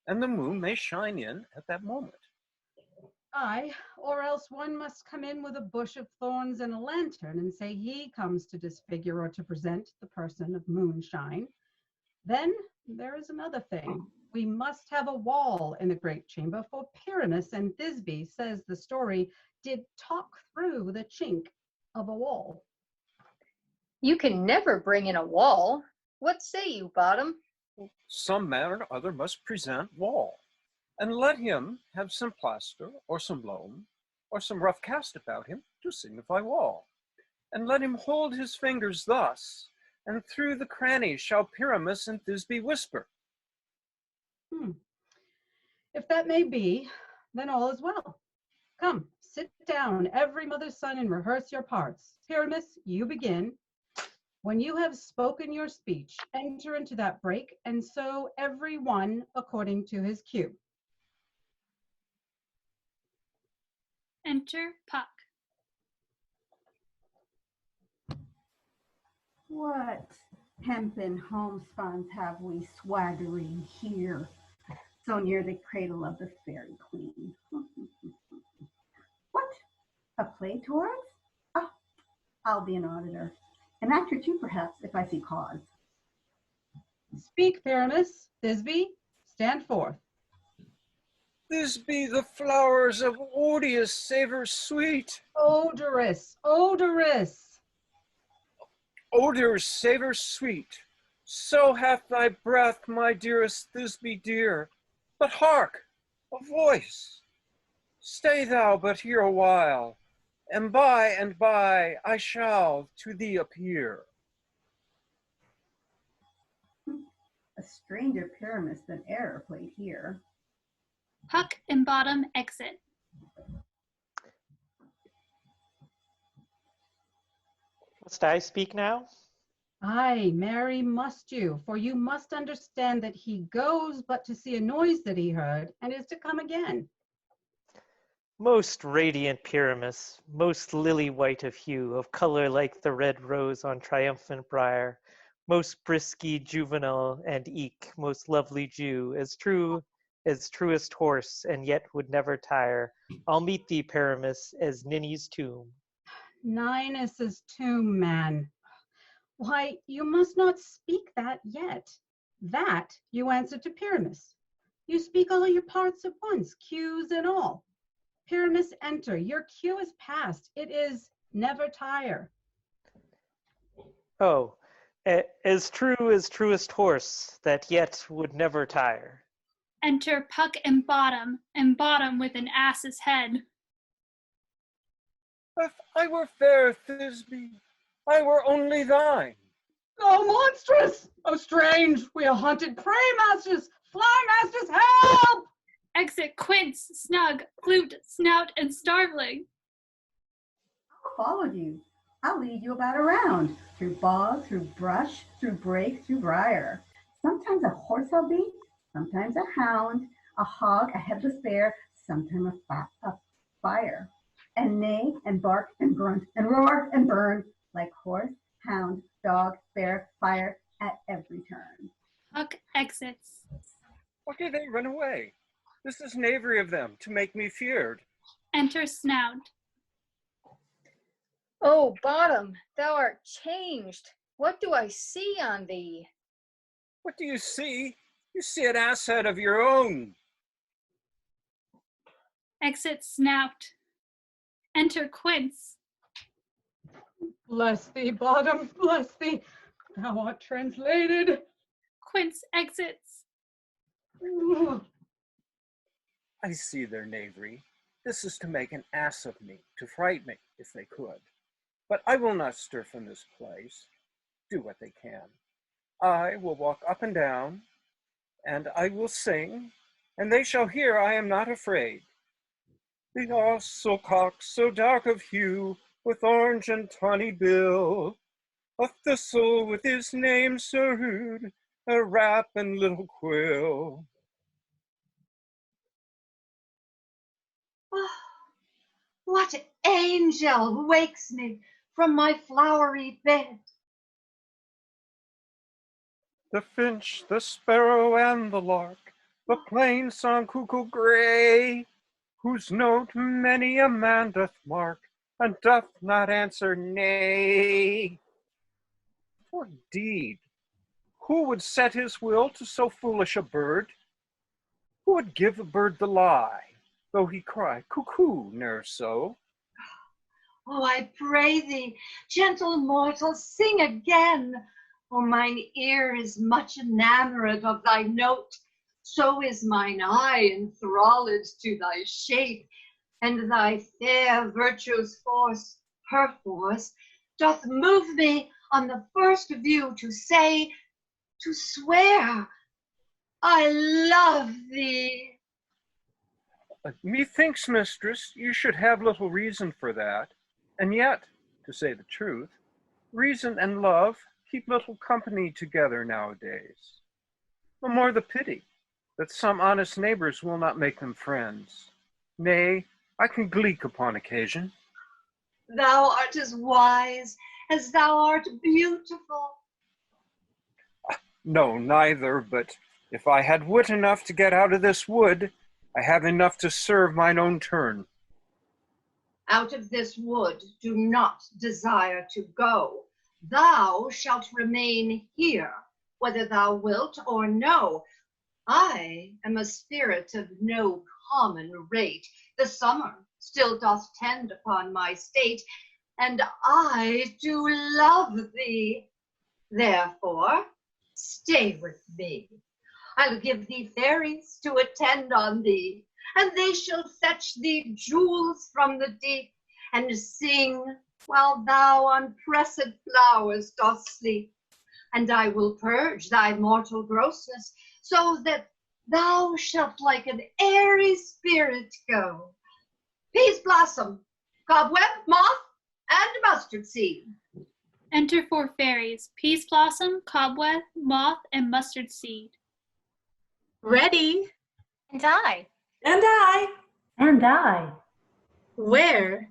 and the moon may shine in at that moment. Aye, or else one must come in with a bush of thorns and a lantern and say he comes to disfigure or to present the person of moonshine. Then there is another thing. We must have a wall in the great chamber, for Pyramus and Thisbe, says the story, did talk through the chink of a wall. You can never bring in a wall. What say you, Bottom? Some man or other must present wall, and let him have some plaster or some loam or some rough cast about him to signify wall. And let him hold his fingers thus, and through the crannies shall Pyramus and Thisbe whisper. If that may be, then all is well. Come, sit down, every mother's son, and rehearse your parts. Pyramus, you begin. When you have spoken your speech, enter into that break, and so every one according to his cue. Enter Puck. What hempen homespuns have we swaggering here, so near the cradle of the fairy queen? What? A play towards? Oh, I'll be an auditor. An actor too, perhaps, if I see cause. Speak, Pyramus. Thisbe, stand forth. Thisbe, the flowers of odious savor sweet. Odorous, odorous. Odors savor sweet. So hath thy breath, my dearest Thisbe dear. But hark, a voice. Stay thou but here a while, and by I shall to thee appear. A stranger Pyramus than error played here. Puck and Bottom exit. Must I speak now? Aye, Mary, must you, for you must understand that he goes but to see a noise that he heard, and is to come again. Most radiant Pyramus, most lily white of hue, of color like the red rose on triumphant briar, most brisky juvenile and eke, most lovely Jew, as true as truest horse, and yet would never tire. I'll meet thee, Pyramus, as Ninny's tomb. Ninus's tomb, man. Why, you must not speak that yet. That you answer to Pyramus. You speak all your parts at once, cues and all. Pyramus, enter. Your cue is past. It is never tire. Oh, as true as truest horse, that yet would never tire. Enter Puck and Bottom with an ass's head. If I were fair, Thisbe, I were only thine. Oh, monstrous! Oh, strange! We are haunted prey masters! Fly masters, help! Exit Quince, Snug, Flute, Snout, and Starveling. I'll follow you. I'll lead you about around, through bog, through brush, through brake, through briar. Sometimes a horse I'll be, sometimes a hound, a hog, a headless bear, sometimes a fire. And neigh and bark and grunt and roar and burn like horse, hound, dog, bear, fire at every turn. Puck exits. Why do they run away? This is knavery of them to make me feared. Enter Snout. Oh, Bottom, thou art changed. What do I see on thee? What do you see? You see an asshead of your own. Exit Snout. Enter Quince. Bless thee, Bottom, bless thee. Thou art translated. Quince exits. I see their knavery. This is to make an ass of me, to fright me, if they could. But I will not stir from this place. Do what they can. I will walk up and down, and I will sing, and they shall hear I am not afraid. The ossel cock, so dark of hue, with orange and tawny bill, a thistle with his name so rude, a rap and little quill. Oh, what angel wakes me from my flowery bed? The finch, the sparrow, and the lark, the plain song cuckoo gray, whose note many a man doth mark, and doth not answer nay. For indeed, who would set his will to so foolish a bird? Who would give a bird the lie, though he cry cuckoo ne'er so? Oh, I pray thee, gentle mortal, sing again. Oh, mine ear is much enamored of thy note, so is mine eye enthralled to thy shape, and thy fair virtue's force, her force, doth move me on the first view to say, to swear, I love thee. Methinks, mistress, you should have little reason for that, and yet, to say the truth, reason and love keep little company together nowadays. The more the pity that some honest neighbors will not make them friends. Nay, I can gleek upon occasion. Thou art as wise as thou art beautiful. No, neither, but if I had wit enough to get out of this wood, I have enough to serve mine own turn. Out of this wood do not desire to go. Thou shalt remain here, whether thou wilt or no. I am a spirit of no common rate. The summer still doth tend upon my state, and I do love thee. Therefore, stay with me. I'll give thee fairies to attend on thee, and they shall fetch thee jewels from the deep, and sing while thou on pressed flowers dost sleep. And I will purge thy mortal grossness, so that thou shalt like an airy spirit go. Peas blossom, cobweb, moth, and mustard seed. Enter 4 fairies, Peas Blossom, Cobweb, Moth, and Mustard Seed. Ready. And I. And I. And I. Where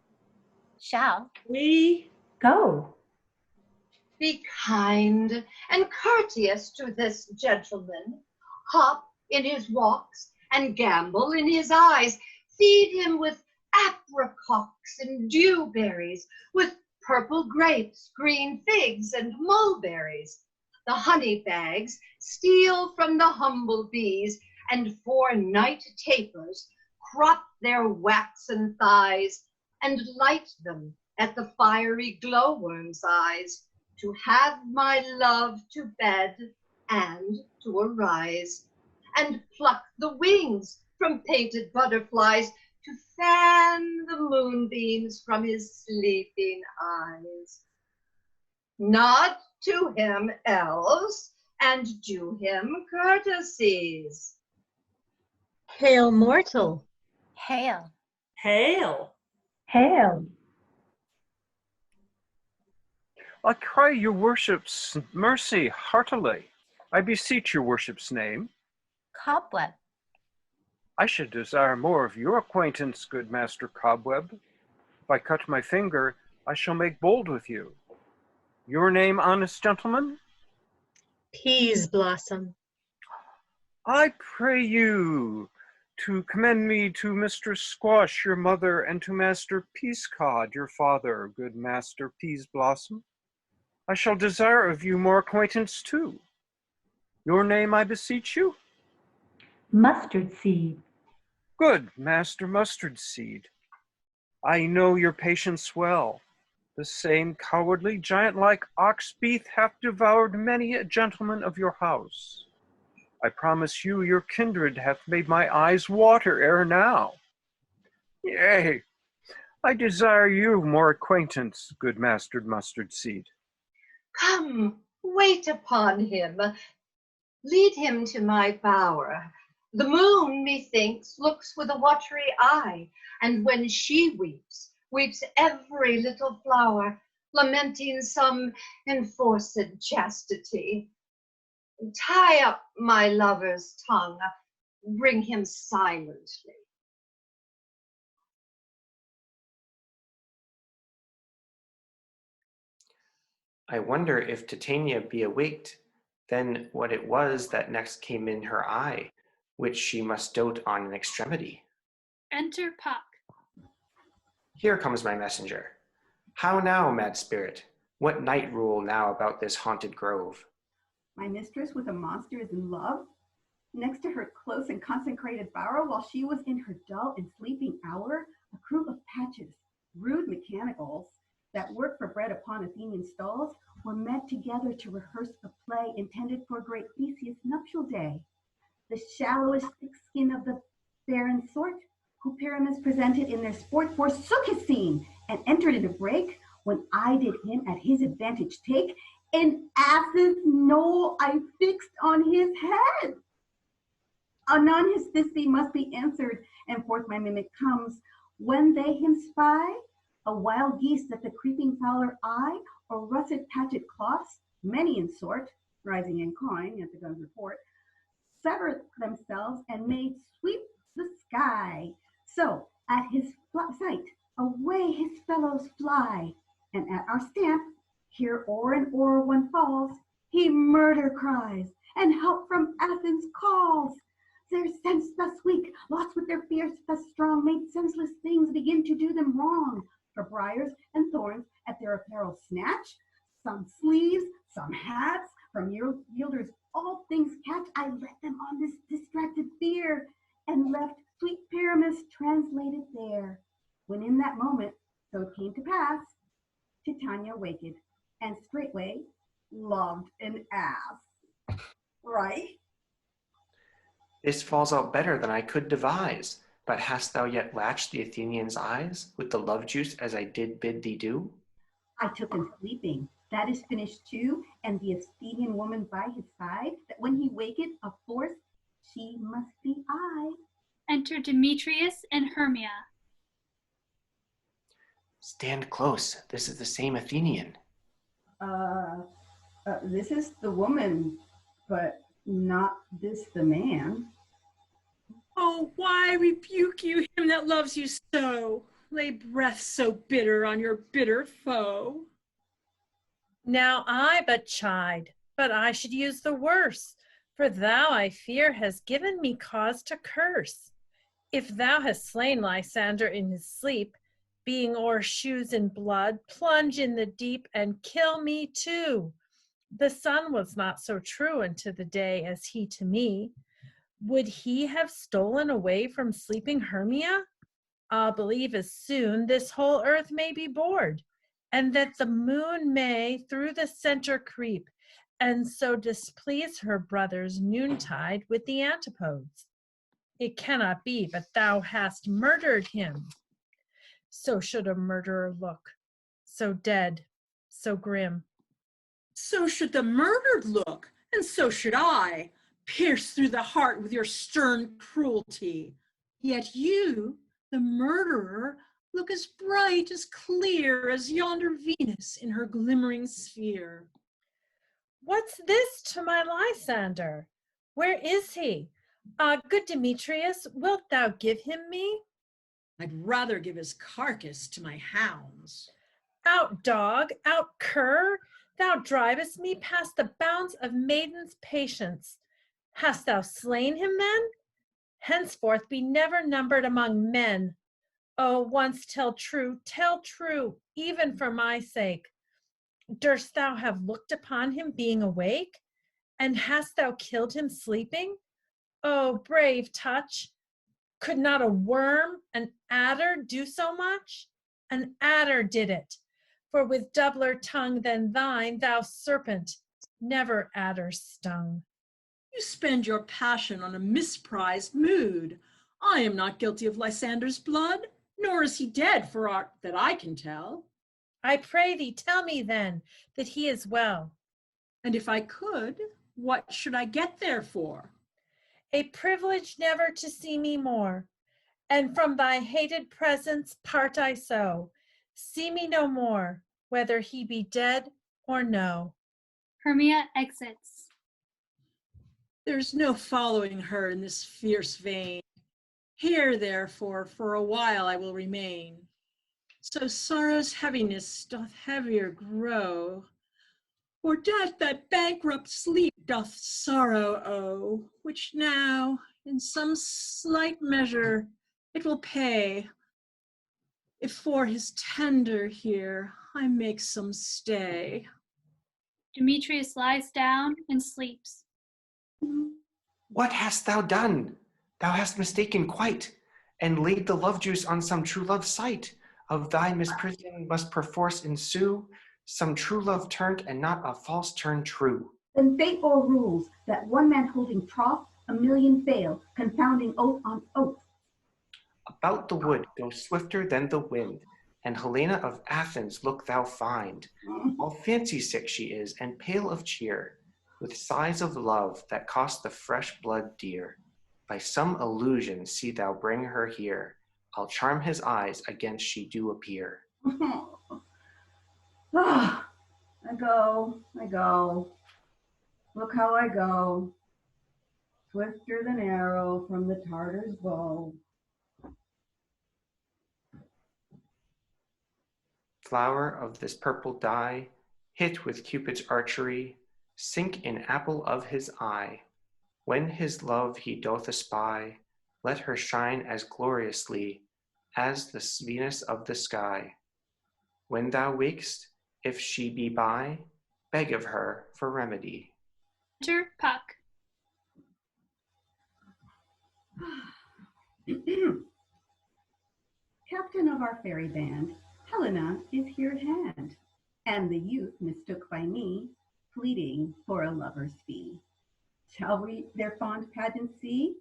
Shall we go? Be kind and courteous to this gentleman. Hop in his walks and gambol in his eyes. Feed him with apricocks and dewberries, with purple grapes, green figs, and mulberries. The honey bags steal from the humble bees, and 4 night tapers crop their waxen thighs, and light them at the fiery glowworm's eyes, to have my love to bed and to arise, and pluck the wings from painted butterflies, to fan the moonbeams from his sleeping eyes. Nod to him, elves, and do him courtesies. Hail, mortal. hail. hail. Hail. I cry your worship's mercy heartily. I beseech your worship's name. Cobweb. I should desire more of your acquaintance, good Master Cobweb. If I cut my finger, I shall make bold with you. Your name, honest gentleman? Peas blossom. I pray you to commend me to Mistress Squash, your mother, and to Master Peascod, your father, good Master Peas Blossom. I shall desire of you more acquaintance too. Your name, I beseech you? Mustard Seed. Good Master Mustard Seed. I know your patience well. The same cowardly, giant-like ox beath hath devoured many a gentleman of your house. I promise you your kindred hath made my eyes water ere now. Yea, I desire you more acquaintance, good Master Mustard Seed. Come, wait upon him. Lead him to my bower. The moon, methinks, looks with a watery eye, and when she weeps, weeps every little flower, lamenting some enforced chastity. Tie up my lover's tongue, bring him silently. I wonder if Titania be awaked, then what it was that next came in her eye, which she must dote on in extremity. Enter Puck. Here comes my messenger. How now, mad spirit? What night rule now about this haunted grove? My mistress with a monster is in love. Next to her close and consecrated bower, while she was in her dull and sleeping hour, a crew of patches, rude mechanicals, that work for bread upon Athenian stalls, were met together to rehearse a play intended for great Theseus' nuptial day. The shallowest thick skin of the barren sort, who Pyramus presented in their sport, forsook his scene, and entered in a break, when I did him at his advantage take, an ass's knoll I fixed on his head. Anon his thesy must be answered, and forth my mimic comes. When they him spy, a wild geese that the creeping fowler eye, or russet patched cloths, many in sort, rising and cawing at the gun's report, severed themselves and made sweep the sky. So at his sight, away his fellows fly, and at our stamp, here o'er and o'er one falls, he murder cries, and help from Athens calls. Their sense thus weak, lost with their fears thus strong, made senseless things begin to do them wrong. For briars and thorns at their apparel snatch, some sleeves, some hats, from yielders all things catch. I let them on this distracted fear, and left sweet Pyramus translated there. When in that moment, so it came to pass, Titania waked, and straightway loved an ass. Right? This falls out better than I could devise. But hast thou yet latched the Athenian's eyes with the love juice as I did bid thee do? I took him sleeping. That is finished too, and the Athenian woman by his side, that when he waketh of force, she must be I. Enter Demetrius and Hermia. Stand close. This is the same Athenian. This is the woman, but not this the man. Oh, why rebuke you him that loves you so? Lay breath so bitter on your bitter foe. Now I but chide, but I should use the worse, for thou, I fear, hast given me cause to curse. If thou hast slain Lysander in his sleep, being o'er shoes in blood, plunge in the deep and kill me too. The sun was not so true unto the day as he to me. Would he have stolen away from sleeping Hermia? I'll believe as soon this whole earth may be bored, and that the moon may through the center creep, and so displease her brothers noontide with the antipodes. It cannot be but thou hast murdered him. So should a murderer look, so dead, so grim. So should the murdered look, and so should I, pierced through the heart with your stern cruelty. Yet you, the murderer, look as bright, as clear as yonder Venus in her glimmering sphere. What's this to my Lysander? Where is he? Good Demetrius, wilt thou give him me? I'd rather give his carcass to my hounds. Out, dog, out, cur, thou drivest me past the bounds of maiden's patience. Hast thou slain him then? Henceforth be never numbered among men. Oh, once tell true, even for my sake. Durst thou have looked upon him being awake? And hast thou killed him sleeping? Oh, brave touch! Could not a worm, an adder, do so much? An adder did it, for with doubler tongue than thine, thou serpent, never adder stung. You spend your passion on a misprized mood. I am not guilty of Lysander's blood, nor is he dead for aught that I can tell. I pray thee, tell me then that he is well. And if I could, what should I get therefore? A privilege never to see me more, and from thy hated presence part I so. See me no more, whether he be dead or no. Hermia exits. There's no following her in this fierce vein. Here, therefore, for a while I will remain. So sorrow's heaviness doth heavier grow, for death that bankrupt sleep doth sorrow owe, which now, in some slight measure, it will pay, if for his tender here I make some stay. Demetrius lies down and sleeps. What hast thou done? Thou hast mistaken quite, and laid the love juice on some true love's sight. Of thy misprision must perforce ensue some true love turned, and not a false turn true. Then fate o'errules that one man holding troth, a million fail, confounding oath on oath. About the wood go swifter than the wind, and Helena of Athens look thou find. All fancy sick she is, and pale of cheer, with sighs of love that cost the fresh blood dear. By some illusion see thou bring her here. I'll charm his eyes against she do appear. I go. Look how I go. Swifter than arrow from the Tartar's bow. Flower of this purple dye, hit with Cupid's archery, sink in apple of his eye. When his love he doth espy, let her shine as gloriously as the Venus of the sky. When thou wakest, if she be by, beg of her for remedy. Enter Puck. Captain of our fairy band, Helena is here at hand, and the youth mistook by me, pleading for a lover's fee. Shall we their fond pageant see?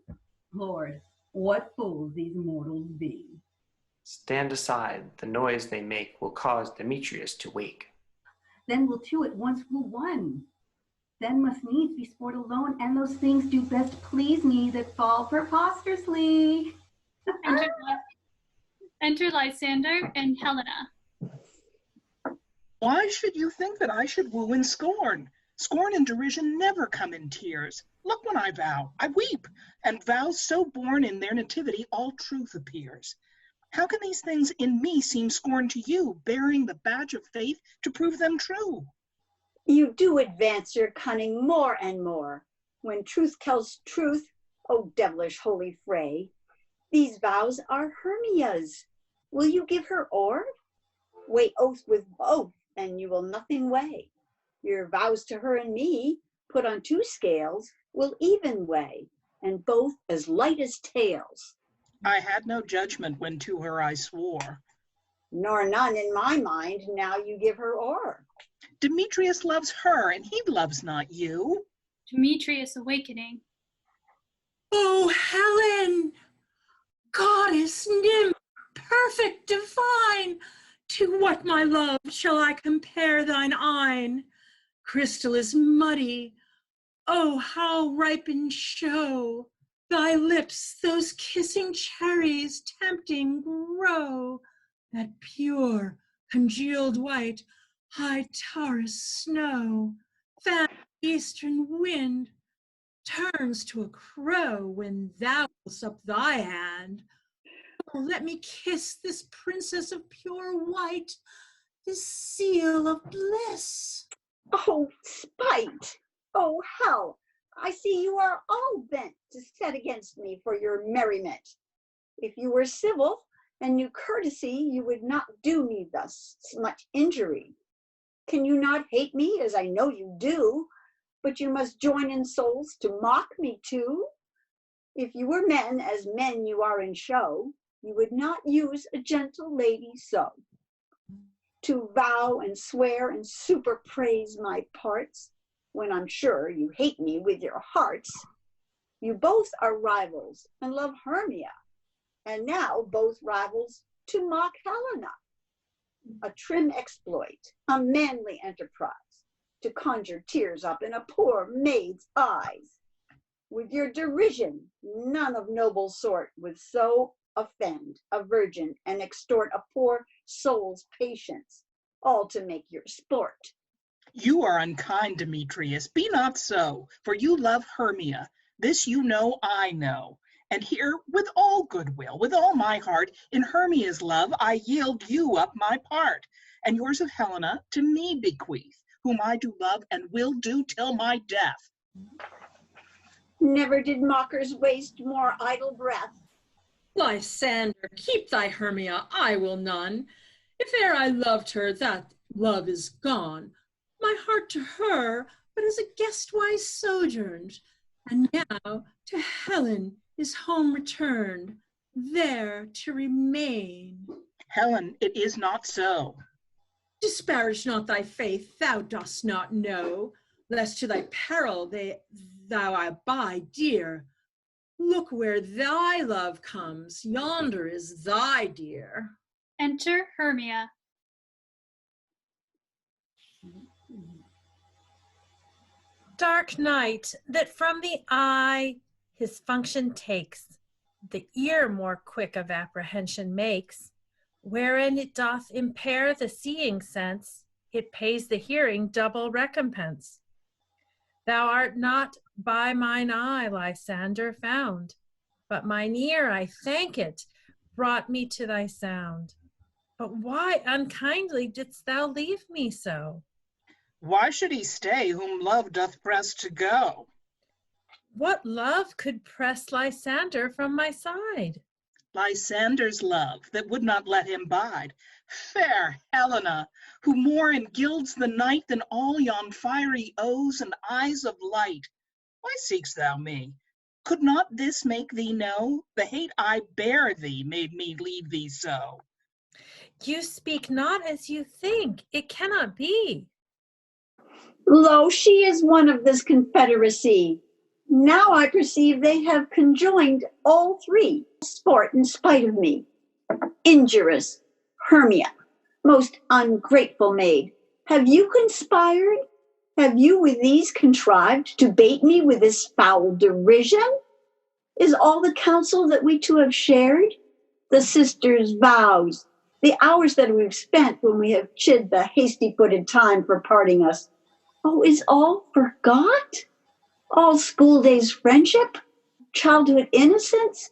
Lord, what fools these mortals be. Stand aside, the noise they make will cause Demetrius to wake. Then will two at once woo one. Then must needs be sport alone, and those things do best please me that fall preposterously. Enter Lysander and Helena. Why should you think that I should woo in scorn? Scorn and derision never come in tears. Look when I vow, I weep, and vows so born in their nativity all truth appears. How can these things in me seem scorn to you, bearing the badge of faith to prove them true? You do advance your cunning more and more. When truth tells truth, O devilish holy fray, these vows are Hermia's. Will you give her o'er? Weigh oath with both, and you will nothing weigh. Your vows to her and me, put on two scales, will even weigh, and both as light as tails. I had no judgment when to her I swore. Nor none in my mind, now you give her o'er. Demetrius loves her, and he loves not you. Demetrius awakening. Oh, Helen, goddess, nymph, perfect, divine, to what, my love, shall I compare thine eyne? Crystal is muddy, oh, how ripe in show, thy lips, those kissing cherries, tempting grow, that pure, congealed white, high Taurus snow, fan eastern wind, turns to a crow when thou holds up thy hand. Oh, let me kiss this princess of pure white, this seal of bliss. Oh, spite! Oh, hell! I see you are all bent to set against me for your merriment. If you were civil and knew courtesy, you would not do me thus much injury. Can you not hate me, as I know you do, but you must join in souls to mock me too? If you were men, as men you are in show, you would not use a gentle lady so. To vow and swear and super praise my parts, when I'm sure you hate me with your hearts. You both are rivals and love Hermia, and now both rivals to mock Helena. A trim exploit, a manly enterprise, to conjure tears up in a poor maid's eyes. With your derision, none of noble sort would so offend a virgin and extort a poor soul's patience, all to make your sport. You are unkind, Demetrius. Be not so, for you love Hermia. This you know, I know. And here, with all goodwill, with all my heart, in Hermia's love, I yield you up my part, and yours of Helena to me bequeath, whom I do love and will do till my death. Never did mockers waste more idle breath. Lysander, keep thy Hermia, I will none. If e'er I loved her, that love is gone. My heart to her, but as a guest-wise sojourned, and now to Helen is home returned, there to remain. Helen, it is not so. Disparage not thy faith, thou dost not know, lest to thy peril thou abide dear. Look where thy love comes, yonder is thy dear. Enter Hermia. Dark night, that from the eye his function takes, the ear more quick of apprehension makes, wherein it doth impair the seeing sense, it pays the hearing double recompense. Thou art not by mine eye, Lysander, found, but mine ear, I thank it, brought me to thy sound. But why unkindly didst thou leave me so? Why should he stay whom love doth press to go? What love could press Lysander from my side? Lysander's love that would not let him bide. Fair Helena, who more engilds the night than all yon fiery O's and eyes of light. Why seek'st thou me? Could not this make thee know? The hate I bear thee made me leave thee so. You speak not as you think. It cannot be. Lo, she is one of this confederacy. Now I perceive they have conjoined all three, sport in spite of me. Injurious Hermia, most ungrateful maid, have you conspired? Have you with these contrived to bait me with this foul derision? Is all the counsel that we two have shared, the sisters' vows, the hours that we've spent when we have chid the hasty-footed time for parting us, oh, is all forgot? All school days friendship, childhood innocence?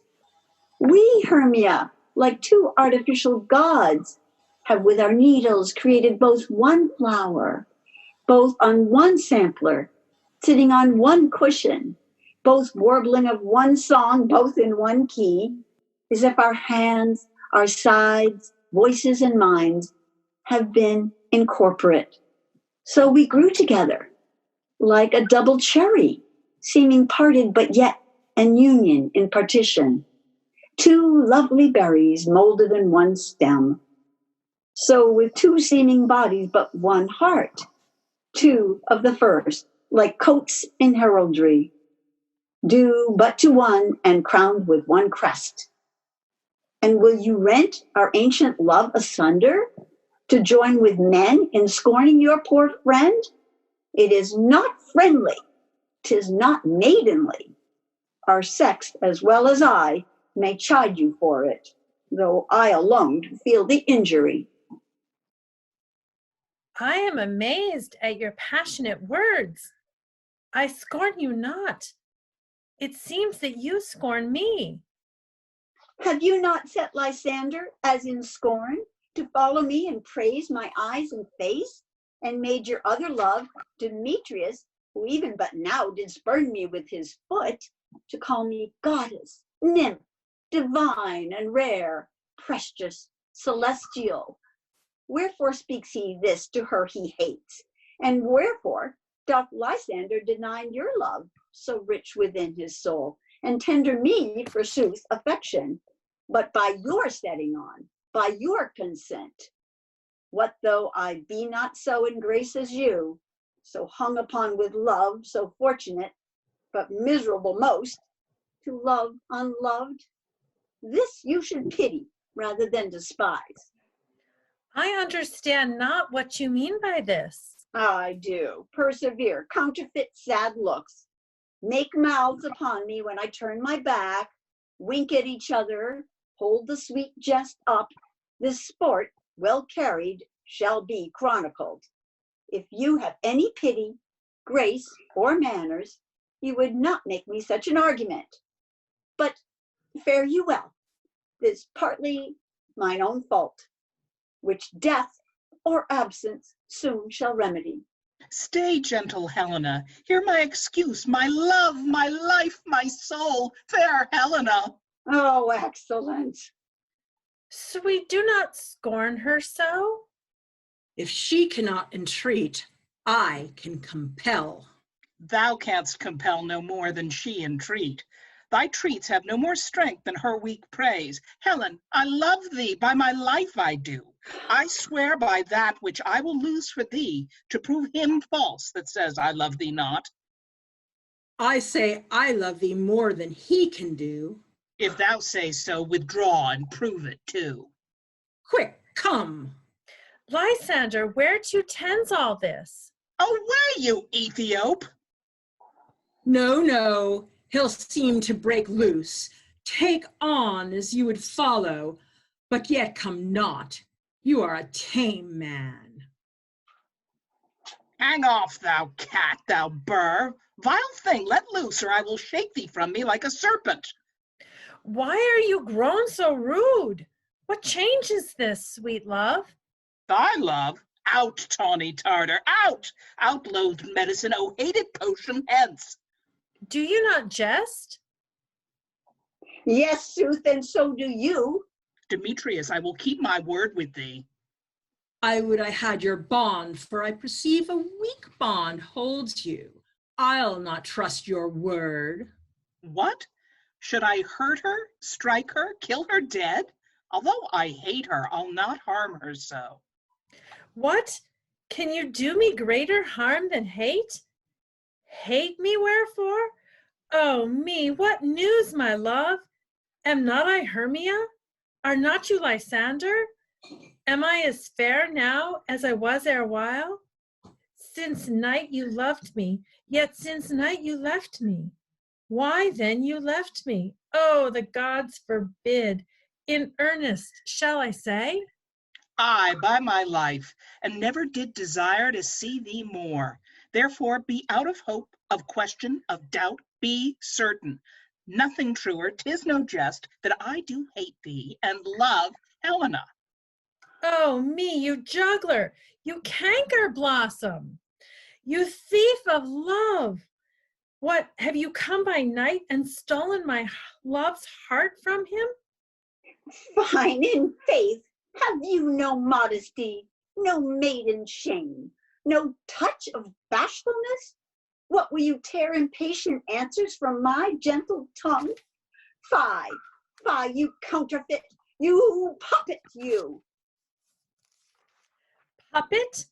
We, Hermia, like two artificial gods, have with our needles created both one flower, both on one sampler, sitting on one cushion, both warbling of one song, both in one key, as if our hands, our sides, voices, and minds have been incorporate. So we grew together, like a double cherry, seeming parted but yet an union in partition. Two lovely berries molded in one stem. So with two seeming bodies but one heart, two of the first, like coats in heraldry, due but to one and crowned with one crest. And will you rent our ancient love asunder to join with men in scorning your poor friend? It is not friendly, 'tis not maidenly. Our sex, as well as I, may chide you for it, though I alone feel the injury. I am amazed at your passionate words. I scorn you not. It seems that you scorn me. Have you not set Lysander, as in scorn, to follow me and praise my eyes and face, and made your other love, Demetrius, who even but now did spurn me with his foot, to call me goddess, nymph, divine and rare, precious, celestial? Wherefore speaks he this to her he hates? And wherefore doth Lysander deny your love, so rich within his soul, and tender me, forsooth, affection, but by your setting on, by your consent? What though I be not so in grace as you, so hung upon with love, so fortunate, but miserable most, to love unloved? This you should pity rather than despise. I understand not what you mean by this. I do. Persevere, counterfeit sad looks, make mouths upon me when I turn my back, wink at each other, hold the sweet jest up. This sport, well carried, shall be chronicled. If you have any pity, grace, or manners, you would not make me such an argument. But fare you well. 'Tis partly mine own fault, which death or absence soon shall remedy. Stay, gentle Helena, hear my excuse, my love, my life, my soul, fair Helena. Oh, excellent. So we do not scorn her so? If she cannot entreat, I can compel. Thou canst compel no more than she entreat. Thy treats have no more strength than her weak praise. Helen, I love thee, by my life I do. I swear by that which I will lose for thee, to prove him false that says I love thee not. I say I love thee more than he can do. If thou say so, withdraw and prove it too. Quick, come. Lysander, whereto tends all this? Away, you Ethiop! No, no, he'll seem to break loose. Take on as you would follow, but yet come not. You are a tame man. Hang off, thou cat, thou burr. Vile thing, let loose, or I will shake thee from me like a serpent. Why are you grown so rude? What change is this, sweet love? Thy love? Out, tawny Tartar, out! Out, loathed medicine, O hated potion, hence! Do you not jest? Yes, sooth, and so do you. Demetrius, I will keep my word with thee. I would I had your bond, for I perceive a weak bond holds you. I'll not trust your word. What? Should I hurt her, strike her, kill her dead? Although I hate her, I'll not harm her so. What? Can you do me greater harm than hate? Hate me wherefore? Oh me, what news, my love? Am not I Hermia? Are not you Lysander? Am I as fair now as I was erewhile? Since night you loved me, yet since night you left me. Why then you left me? Oh, the gods forbid. In earnest, shall I say? I, by my life, and never did desire to see thee more. Therefore be out of hope, of question, of doubt, be certain. Nothing truer, 'tis no jest, that I do hate thee and love Helena. Oh me, you juggler, you canker blossom, you thief of love. What, have you come by night and stolen my love's heart from him? Fine, in faith, have you no modesty, no maiden shame, no touch of bashfulness? What, will you tear impatient answers from my gentle tongue? Fie, fie, you counterfeit, you puppet, you. Puppet?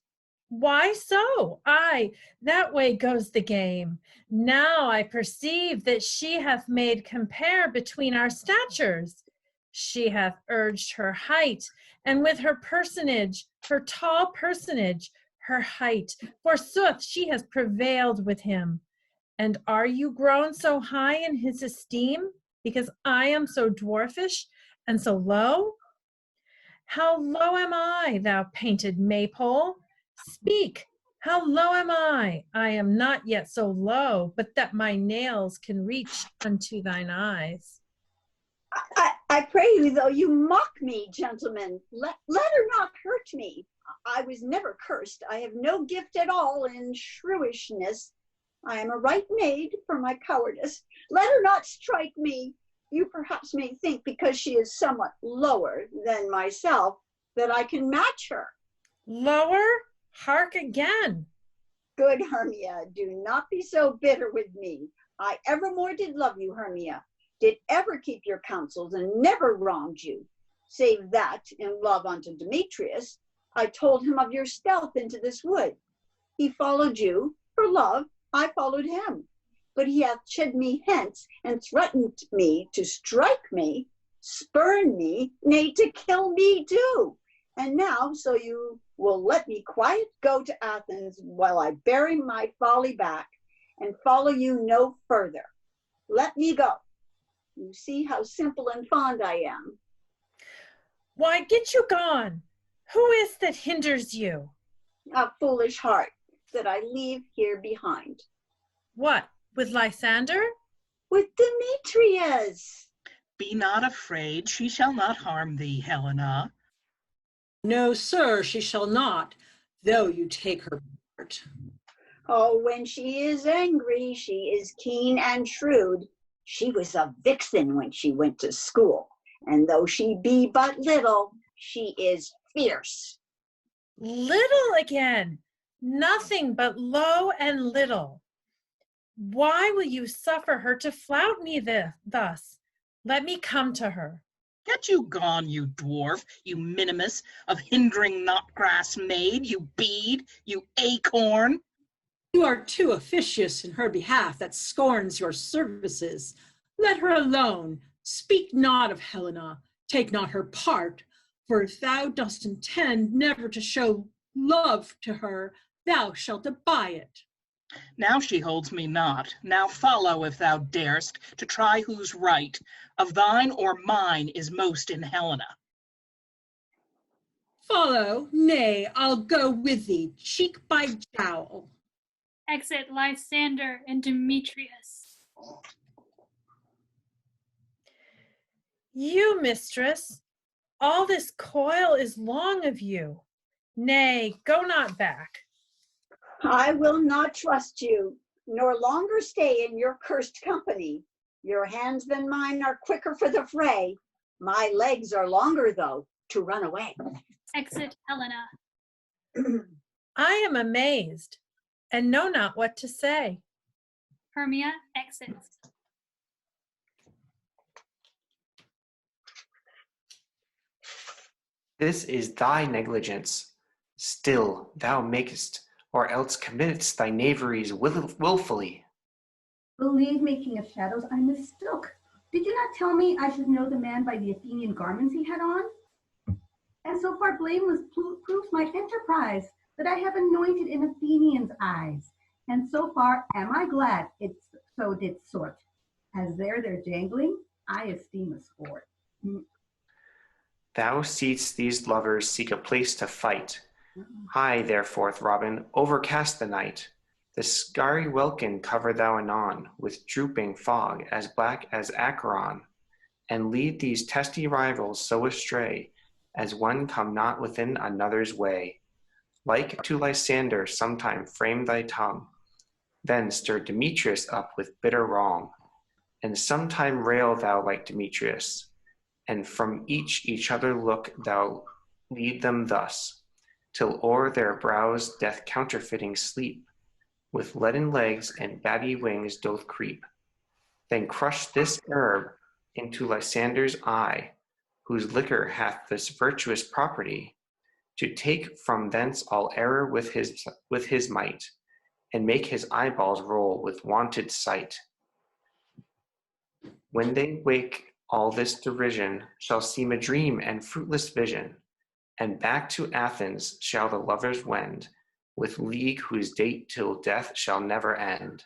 Why so? Aye, that way goes the game. Now I perceive that she hath made compare between our statures. She hath urged her height, and with her personage, her tall personage, her height, forsooth she has prevailed with him. And are you grown so high in his esteem, because I am so dwarfish and so low? How low am I, thou painted maypole? Speak, how low am I? I am not yet so low, but that my nails can reach unto thine eyes. I pray you, though, you mock me, gentlemen. Let her not hurt me. I was never cursed. I have no gift at all in shrewishness. I am a right maid for my cowardice. Let her not strike me. You perhaps may think, because she is somewhat lower than myself, that I can match her. Lower? Hark again. Good Hermia, do not be so bitter with me. I evermore did love you, Hermia, did ever keep your counsels and never wronged you, save that in love unto Demetrius, I told him of your stealth into this wood. He followed you, for love, I followed him. But he hath chid me hence, and threatened me to strike me, spurn me, nay, to kill me too. And now, so you will let me quiet go to Athens while I bury my folly back and follow you no further. Let me go. You see how simple and fond I am. Why, get you gone. Who is that hinders you? A foolish heart that I leave here behind. What, with Lysander? With Demetrius. Be not afraid, she shall not harm thee, Helena. No, sir, she shall not, though you take her part. Oh, when she is angry, she is keen and shrewd. She was a vixen when she went to school, and though she be but little, she is fierce. Little again, nothing but low and little. Why will you suffer her to flout me thus? Let me come to her. Get you gone, you dwarf, you minimus of hindering knotgrass maid, you bead, you acorn. You are too officious in her behalf that scorns your services. Let her alone. Speak not of Helena. Take not her part. For if thou dost intend never to show love to her, thou shalt abide it. Now she holds me not. Now follow, if thou darest, to try whose right of thine or mine is most in Helena. Follow, nay, I'll go with thee, cheek by jowl. Exit Lysander and Demetrius. You, mistress, all this coil is long of you. Nay, go not back. I will not trust you, nor longer stay in your cursed company. Your hands than mine are quicker for the fray. My legs are longer, though, to run away. Exit Helena. I am amazed, and know not what to say. Hermia exits. This is thy negligence. Still thou makest, or else committest thy knaveries wilfully. Believe me, King of Shadows, I mistook. Did you not tell me I should know the man by the Athenian garments he had on? And so far blameless proves my enterprise, that I have anointed in Athenians' eyes. And so far am I glad it so did sort. As there they're jangling, I esteem a sport. Thou seest these lovers seek a place to fight. Hie, therefore, Robin, overcast the night. The starry welkin cover thou anon with drooping fog as black as Acheron, and lead these testy rivals so astray as one come not within another's way. Like to Lysander sometime frame thy tongue, then stir Demetrius up with bitter wrong, and sometime rail thou like Demetrius, and from each other look thou lead them thus, till o'er their brows death counterfeiting sleep, with leaden legs and baggy wings doth creep. Then crush this herb into Lysander's eye, whose liquor hath this virtuous property, to take from thence all error with his might, and make his eyeballs roll with wonted sight. When they wake, all this derision shall seem a dream and fruitless vision, and back to Athens shall the lovers wend, with league whose date till death shall never end.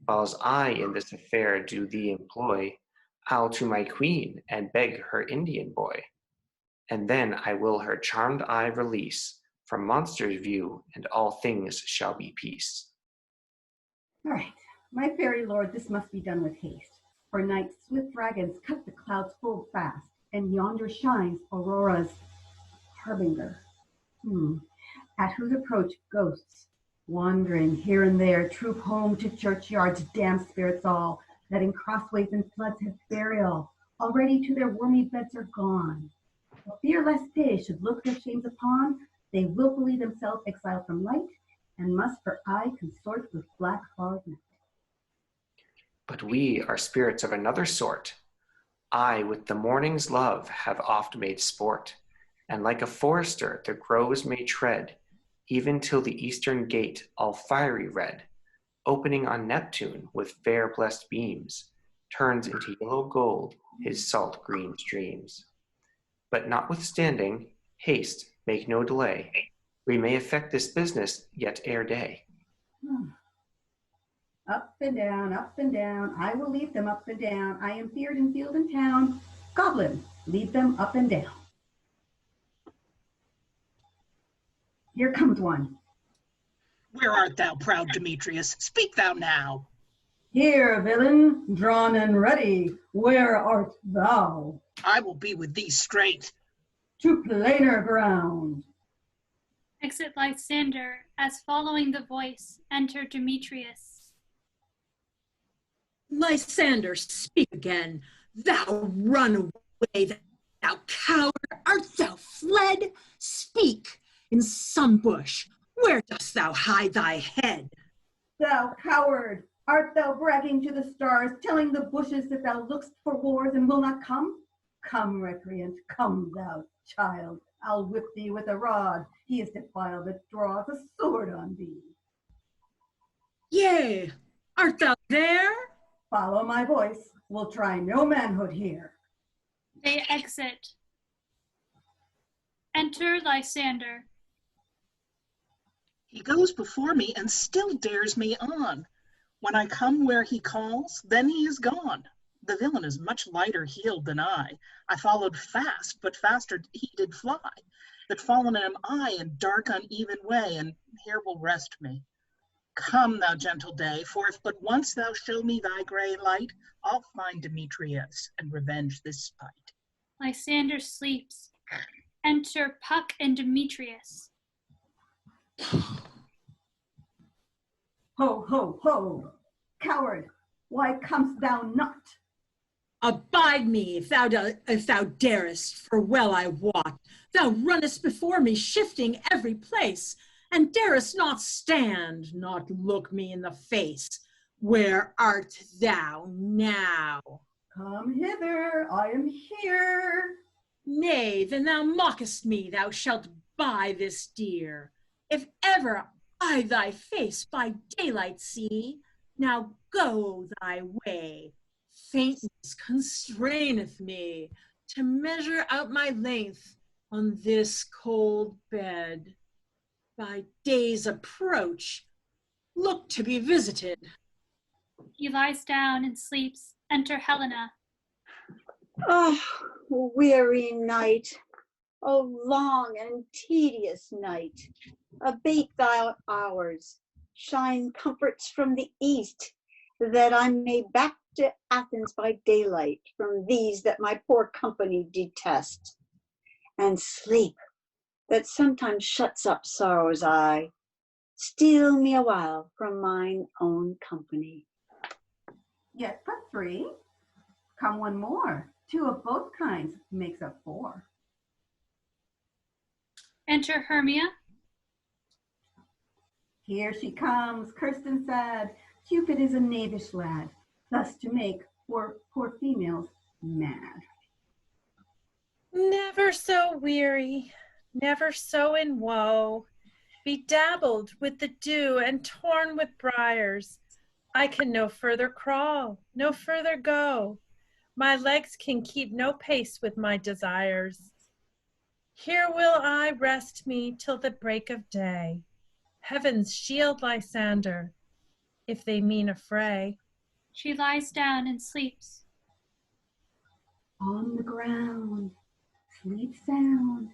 Whiles I in this affair do thee employ, I'll to my queen and beg her Indian boy, and then I will her charmed eye release from monsters' view, and all things shall be peace. All right, my fairy lord, this must be done with haste, for night's swift dragons cut the clouds full fast, and yonder shines Aurora's harbinger, at whose approach ghosts, wandering here and there, troop home to churchyards, damned spirits all, that in crossways and floods have burial, already to their wormy beds are gone. For fear lest they should look their shames upon, they willfully themselves exile from light, and must for aye consort with black hard night. But we are spirits of another sort. I with the morning's love have oft made sport, and like a forester the groves may tread, even till the eastern gate, all fiery red, opening on Neptune with fair blessed beams, turns into yellow gold his salt green streams. But notwithstanding, haste, make no delay. We may effect this business yet ere day. Up and down, I will lead them up and down. I am feared in field and town. Goblin, lead them up and down. Here comes one. Where art thou, proud Demetrius? Speak thou now. Here, villain, drawn and ready. Where art thou? I will be with thee straight. To plainer ground. Exit Lysander, as following the voice, enter Demetrius. Lysander, speak again. Thou runaway, thou coward, art thou fled? Speak, in some bush, where dost thou hide thy head? Thou coward, art thou bragging to the stars, telling the bushes that thou look'st for wars and will not come? Come, recreant, come, thou child, I'll whip thee with a rod. He is defiled that draws a sword on thee. Yea, art thou there? Follow my voice, we'll try no manhood here. They exit. Enter Lysander. He goes before me and still dares me on. When I come where he calls, then he is gone. The villain is much lighter heeled than I. I followed fast, but faster he did fly. That fallen am I in dark uneven way, and here will rest me. Come, thou gentle day, for if but once thou show me thy gray light, I'll find Demetrius and revenge this spite. Lysander sleeps. Enter Puck and Demetrius. Ho, ho, ho! Coward, why comest thou not? Abide me, if thou darest, for well I wot, thou runnest before me, shifting every place, and darest not stand, not look me in the face. Where art thou now? Come hither, I am here. Nay, then thou mockest me, thou shalt buy this dear. If ever I thy face by daylight see, Now go thy way. Faintness constraineth me to measure out my length on this cold bed. By day's approach, look to be visited. He lies down and sleeps. Enter Helena. Oh, weary night. Oh, long and tedious night. Abate thy hours. Shine comforts from the east, that I may back to Athens by daylight from these that my poor company detest. And sleep, that sometimes shuts up sorrow's eye, steal me a while from mine own company. Yet but 3. Come one more. 2 of both kinds makes up 4. Enter Hermia. Here she comes, cursed and sad. Cupid is a knavish lad, thus to make poor females mad. Never so weary, never so in woe, bedabbled with the dew and torn with briars. I can no further crawl, no further go. My legs can keep no pace with my desires. Here will I rest me till the break of day. Heaven's shield, Lysander, if they mean a fray. She lies down and sleeps. On the ground, sleep sound.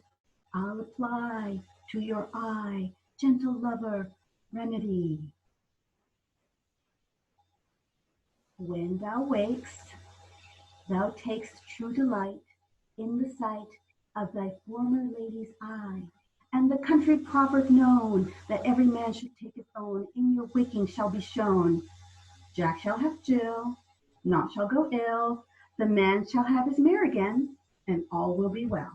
I'll apply to your eye, gentle lover, remedy. When thou wakest, thou takest true delight in the sight of thy former lady's eye, and the country proverb known that every man should take his own in your waking shall be shown. Jack shall have Jill, naught shall go ill, the man shall have his mare again, and all will be well.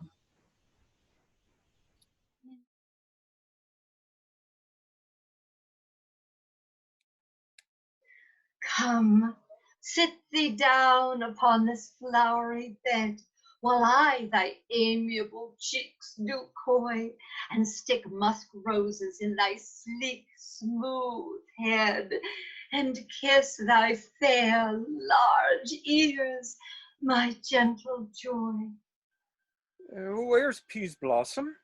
Come, sit thee down upon this flowery bed, while I thy amiable cheeks do coy, and stick musk roses in thy sleek, smooth head, and kiss thy fair, large ears, my gentle joy. Where's Peas Blossom?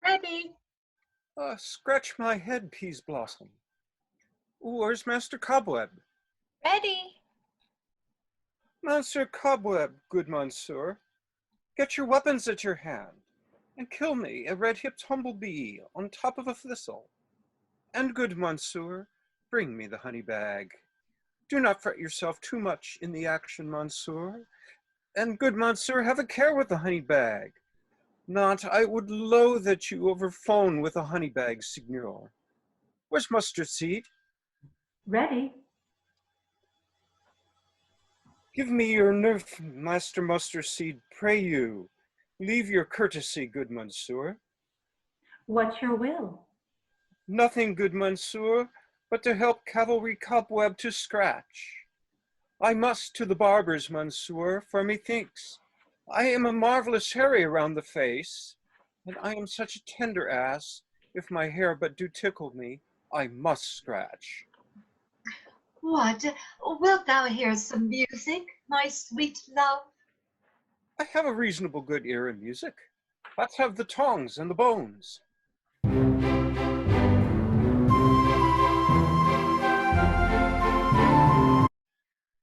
Ready. Scratch my head, Peas Blossom. Where's Master Cobweb? Ready. Master Cobweb, good Monsieur, get your weapons at your hand, and kill me a red-hipped humble-bee on top of a thistle. And good Monsieur, bring me the honey bag. Do not fret yourself too much in the action, Monsieur. And good Monsieur, have a care with the honey bag. Not, I would loathe at you over phone with a honey bag, Signor. Where's Mustardseed? Ready. Give me your nerve, Master Mustardseed, pray you. Leave your courtesy, good Monsieur. What's your will? Nothing, good Monsieur, but to help Cavalry Cobweb to scratch. I must to the barber's, Monsieur, for methinks I am a marvelous hairy around the face, and I am such a tender ass, if my hair but do tickle me, I must scratch. What, wilt thou hear some music, my sweet love? I have a reasonable good ear in music. Let's have the tongs and the bones.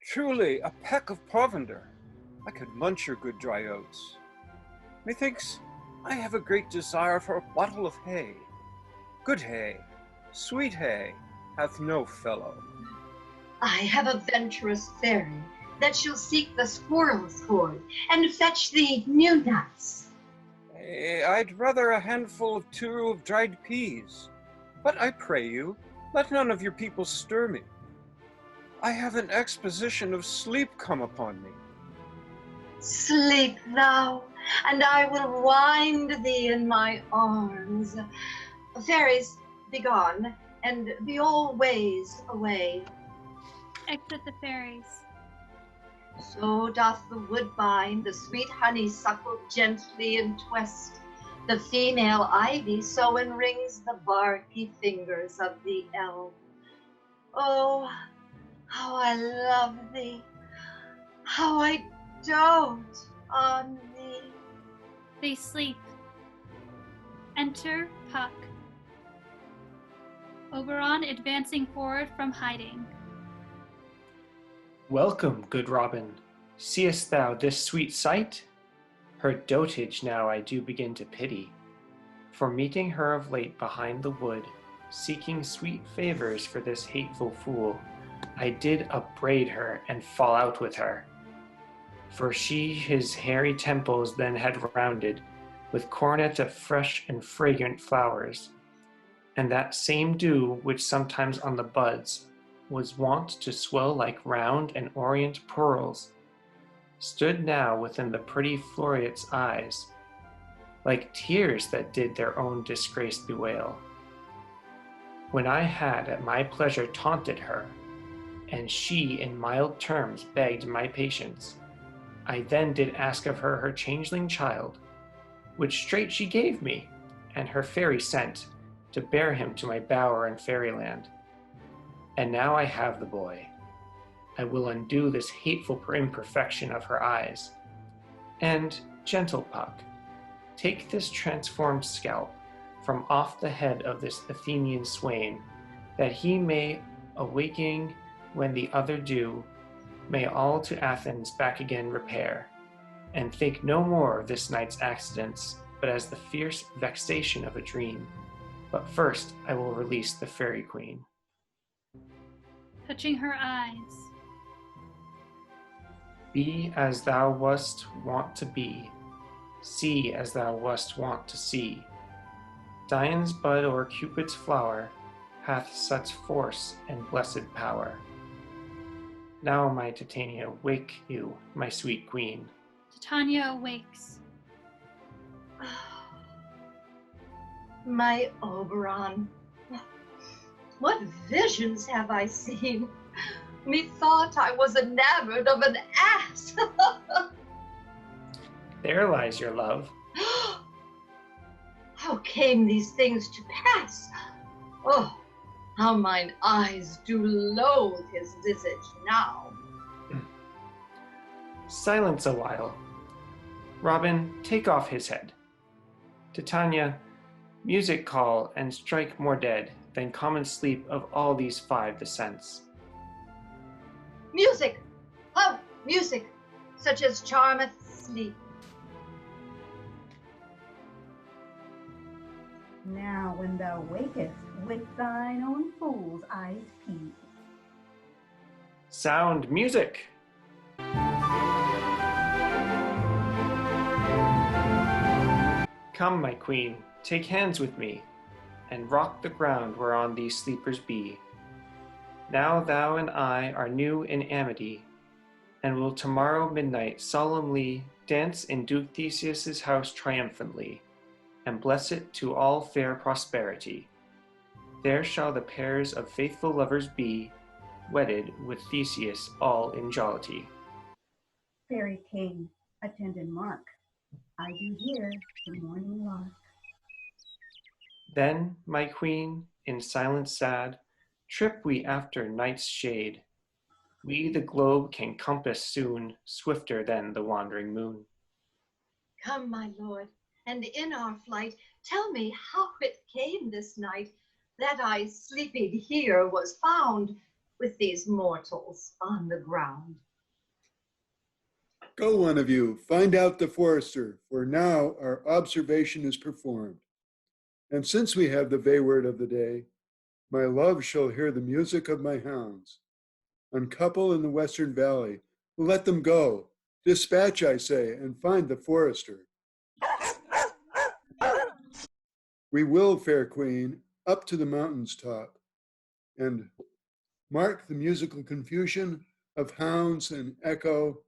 Truly, a peck of provender. I could munch your good dry oats. Methinks I have a great desire for a bottle of hay. Good hay, sweet hay, hath no fellow. I have a venturous fairy that shall seek the squirrel's hoard and fetch thee new nuts. I'd rather a handful of 2 of dried peas. But I pray you, let none of your people stir me. I have an exposition of sleep come upon me. Sleep thou, and I will wind thee in my arms. Fairies, begone, and be all ways away. Exit the fairies. So doth the woodbine the sweet honeysuckle gently entwist. The female ivy so enrings the barky fingers of the elm. Oh, how I love thee, how I dote on thee. They sleep. Enter Puck. Oberon advancing forward from hiding. Welcome, good Robin. Seest thou this sweet sight? Her dotage now I do begin to pity. For meeting her of late behind the wood, seeking sweet favors for this hateful fool, I did upbraid her and fall out with her. For she his hairy temples then had rounded with coronets of fresh and fragrant flowers, and that same dew which sometimes on the buds was wont to swell like round and orient pearls, stood now within the pretty Floreat's eyes, like tears that did their own disgrace bewail. When I had at my pleasure taunted her, and she in mild terms begged my patience, I then did ask of her her changeling child, which straight she gave me, and her fairy sent, to bear him to my bower in fairyland. And now I have the boy. I will undo this hateful imperfection of her eyes. And, gentle Puck, take this transformed scalp from off the head of this Athenian swain, that he may, awaking when the other do, may all to Athens back again repair, and think no more of this night's accidents, but as the fierce vexation of a dream. But first I will release the fairy queen. Touching her eyes. Be as thou wast wont to be, see as thou wast wont to see. Dian's bud or Cupid's flower hath such force and blessed power. Now, my Titania, wake you, my sweet queen. Titania awakes. My Oberon, what visions have I seen? Methought I was enamored of an ass. There lies your love. How came these things to pass? Oh, how mine eyes do loathe his visage now. Silence a while. Robin, take off his head. Titania, music call and strike more dead than common sleep of all these five the sense. Music! Oh, music, such as charmeth sleep. Now when thou wakest, with thine own fool's eyes peep. Sound music! Come, my queen, take hands with me, and rock the ground whereon these sleepers be. Now thou and I are new in amity, and will tomorrow midnight solemnly dance in Duke Theseus's house triumphantly, and bless it to all fair prosperity. There shall the pairs of faithful lovers be, wedded with Theseus all in jollity. Fairy king, attendant mark, I do hear the morning lark. Then, my queen, in silence sad, trip we after night's shade. We the globe can compass soon, swifter than the wandering moon. Come, my lord, and in our flight, tell me how it came this night that I sleeping here was found with these mortals on the ground. Go, one of you, find out the forester, for now our observation is performed. And since we have the wayward of the day, my love shall hear the music of my hounds. Uncouple in the western valley, let them go. Dispatch, I say, and find the forester. We will, fair queen, up to the mountain's top, and mark the musical confusion of hounds and echo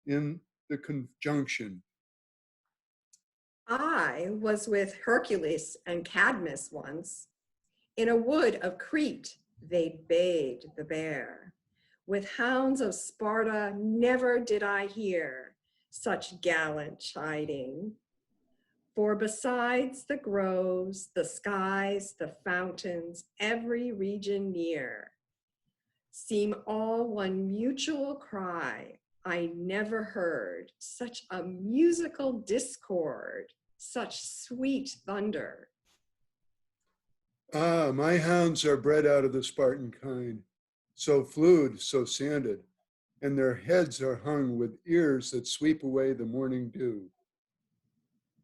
in the conjunction. I was with Hercules and Cadmus once. In a wood of Crete, they bayed the bear. With hounds of Sparta, never did I hear such gallant chiding. For besides the groves, the skies, the fountains, every region near, seem all one mutual cry. I never heard such a musical discord, such sweet thunder. Ah, my hounds are bred out of the Spartan kind, so flued, so sanded, and their heads are hung with ears that sweep away the morning dew.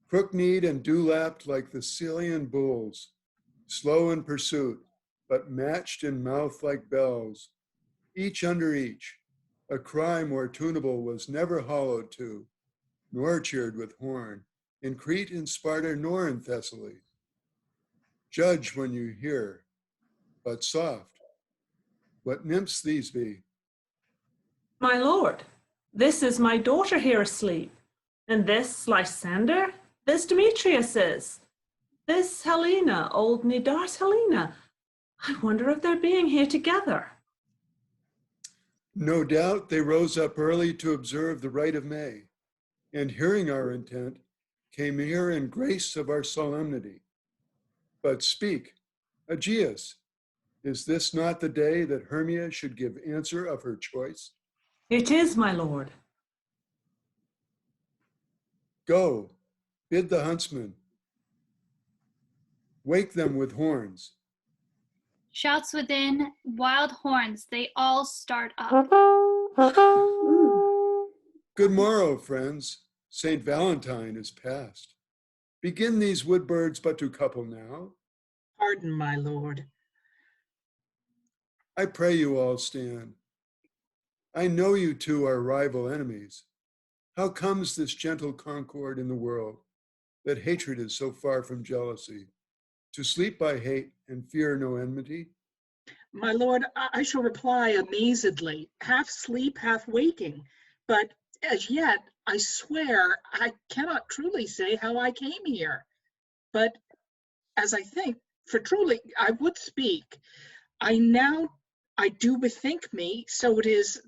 Crook-kneed and dew-lapped like the Celian bulls, slow in pursuit, but matched in mouth like bells, each under each, a cry more tunable was never hollowed to, nor cheered with horn, in Crete, in Sparta, nor in Thessaly. Judge when you hear, but soft. What nymphs these be? My lord, this is my daughter here asleep, and this Lysander, this Demetrius is. This Helena, old Nidar's Helena. I wonder if they're being here together. No doubt they rose up early to observe the rite of May, and hearing our intent, came here in grace of our solemnity. But speak, Aegeus, is this not the day that Hermia should give answer of her choice? It is, my lord. Go, bid the huntsmen. Wake them with horns. Shouts within, wild horns, they all start up. Good morrow, friends. Saint Valentine is past. Begin these wood birds but to couple now. Pardon, my lord. I pray you all stand. I know you two are rival enemies. How comes this gentle concord in the world, that hatred is so far from jealousy, to sleep by hate and fear no enmity? My lord, I shall reply amazedly, half sleep, half waking, but as yet, I swear, I cannot truly say how I came here. But as I think, for truly I would speak, I do bethink me, so it is,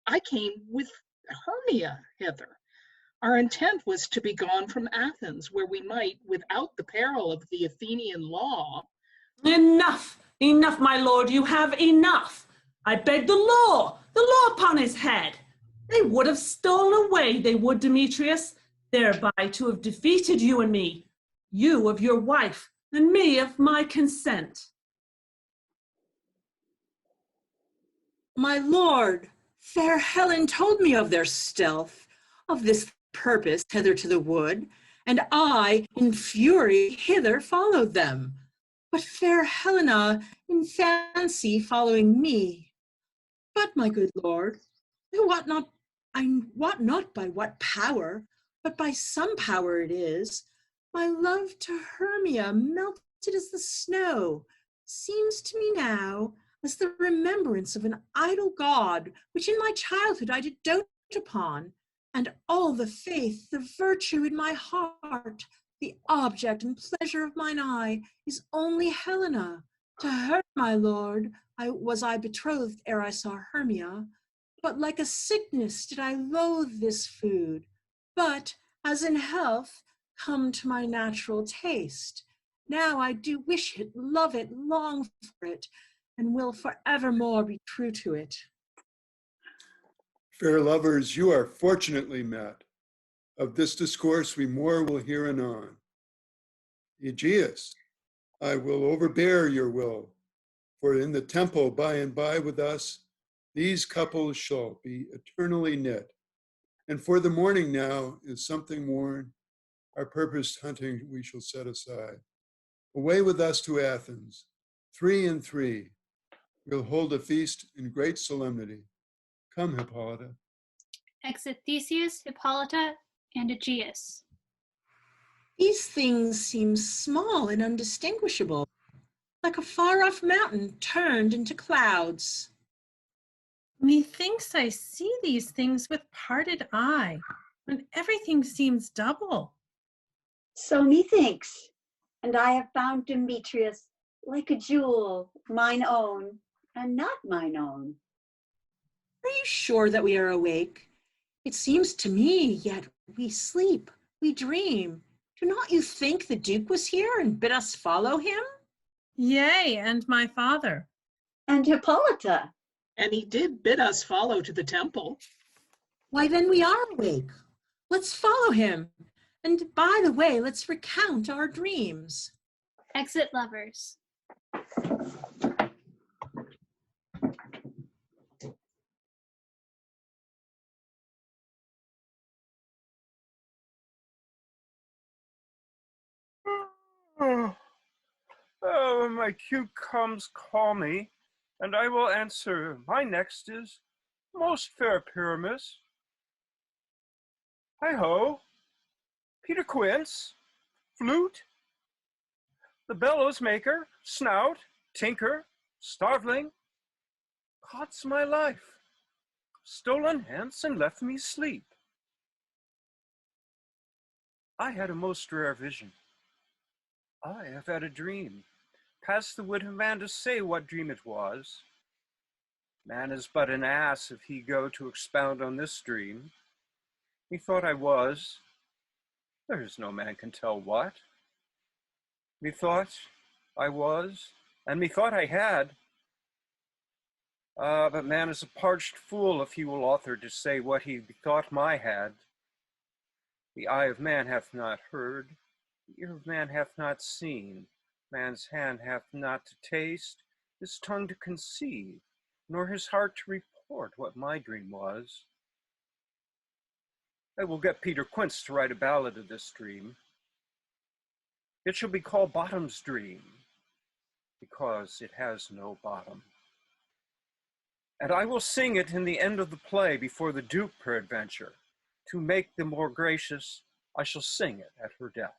I came with Hermia hither. Our intent was to be gone from Athens, where we might, without the peril of the Athenian law. Enough, enough, my lord, you have enough. I beg the law upon his head. They would have stolen away, they would, Demetrius, thereby to have defeated you and me, you of your wife, and me of my consent. My lord, fair Helen told me of their stealth, of this purpose hither to the wood, and I, in fury, hither followed them. But fair Helena, in fancy, following me. But, my good lord, I wot not by what power, but by some power it is, my love to Hermia, melted as the snow, seems to me now as the remembrance of an idle god, which in my childhood I did dote upon, and all the faith, the virtue in my heart, the object and pleasure of mine eye, is only Helena. To her, my lord, was I betrothed ere I saw Hermia, but like a sickness did I loathe this food, but as in health come to my natural taste. Now I do wish it, love it, long for it, and will forevermore be true to it. Fair lovers, you are fortunately met. Of this discourse we more will hear anon. Aegeus, I will overbear your will, for in the temple by and by with us, these couples shall be eternally knit. And for the morning now is something worn, our purposed hunting we shall set aside. Away with us to Athens, 3 and 3. We'll hold a feast in great solemnity. Come, Hippolyta. Exit Theseus, Hippolyta, and Aegeus. These things seem small and undistinguishable, like a far-off mountain turned into clouds. Methinks I see these things with parted eye, and everything seems double. So methinks, and I have found Demetrius like a jewel, mine own, and not mine own. Are you sure that we are awake? It seems to me, yet we sleep, we dream. Do not you think the Duke was here and bid us follow him? Yea, and my father. And Hippolyta. And he did bid us follow to the temple. Why, then we are awake. Let's follow him. And by the way, let's recount our dreams. Exit lovers. Oh, when my cue comes, call me, and I will answer. My next is most fair Pyramus. Hi-ho, Peter Quince, flute, the bellows maker, snout, tinker, starveling, caught's my life, stolen hence and left me sleep. I had a most rare vision. I have had a dream. Past the wit of man to say what dream it was. Man is but an ass if he go to expound on this dream. Methought I was, there is no man can tell what. Methought I was, and methought I had. But man is a parched fool if he will author to say what he thought my had. The eye of man hath not heard, the ear of man hath not seen, man's hand hath not to taste, his tongue to conceive, nor his heart to report what my dream was. I will get Peter Quince to write a ballad of this dream. It shall be called Bottom's Dream, because it has no bottom. And I will sing it in the end of the play before the Duke, peradventure. To make the more gracious, I shall sing it at her death.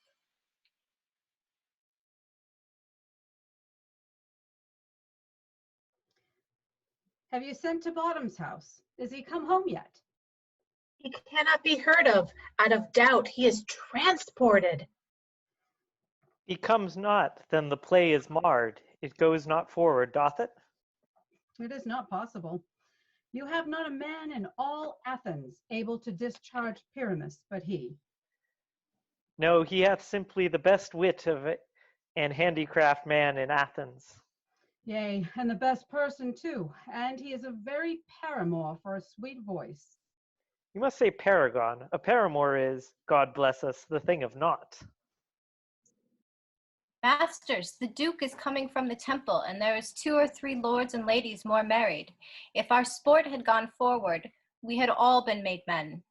Have you sent to Bottom's house? Is he come home yet? He cannot be heard of. Out of doubt, he is transported. He comes not, then the play is marred. It goes not forward, doth it? It is not possible. You have not a man in all Athens able to discharge Pyramus but he. No, he hath simply the best wit of it and handicraft man in Athens. Yea, and the best person too, and he is a very paramour for a sweet voice. You must say paragon. A paramour is, God bless us, the thing of naught. Masters, the Duke is coming from the temple, and there is 2 or 3 lords and ladies more married. If our sport had gone forward, we had all been made men.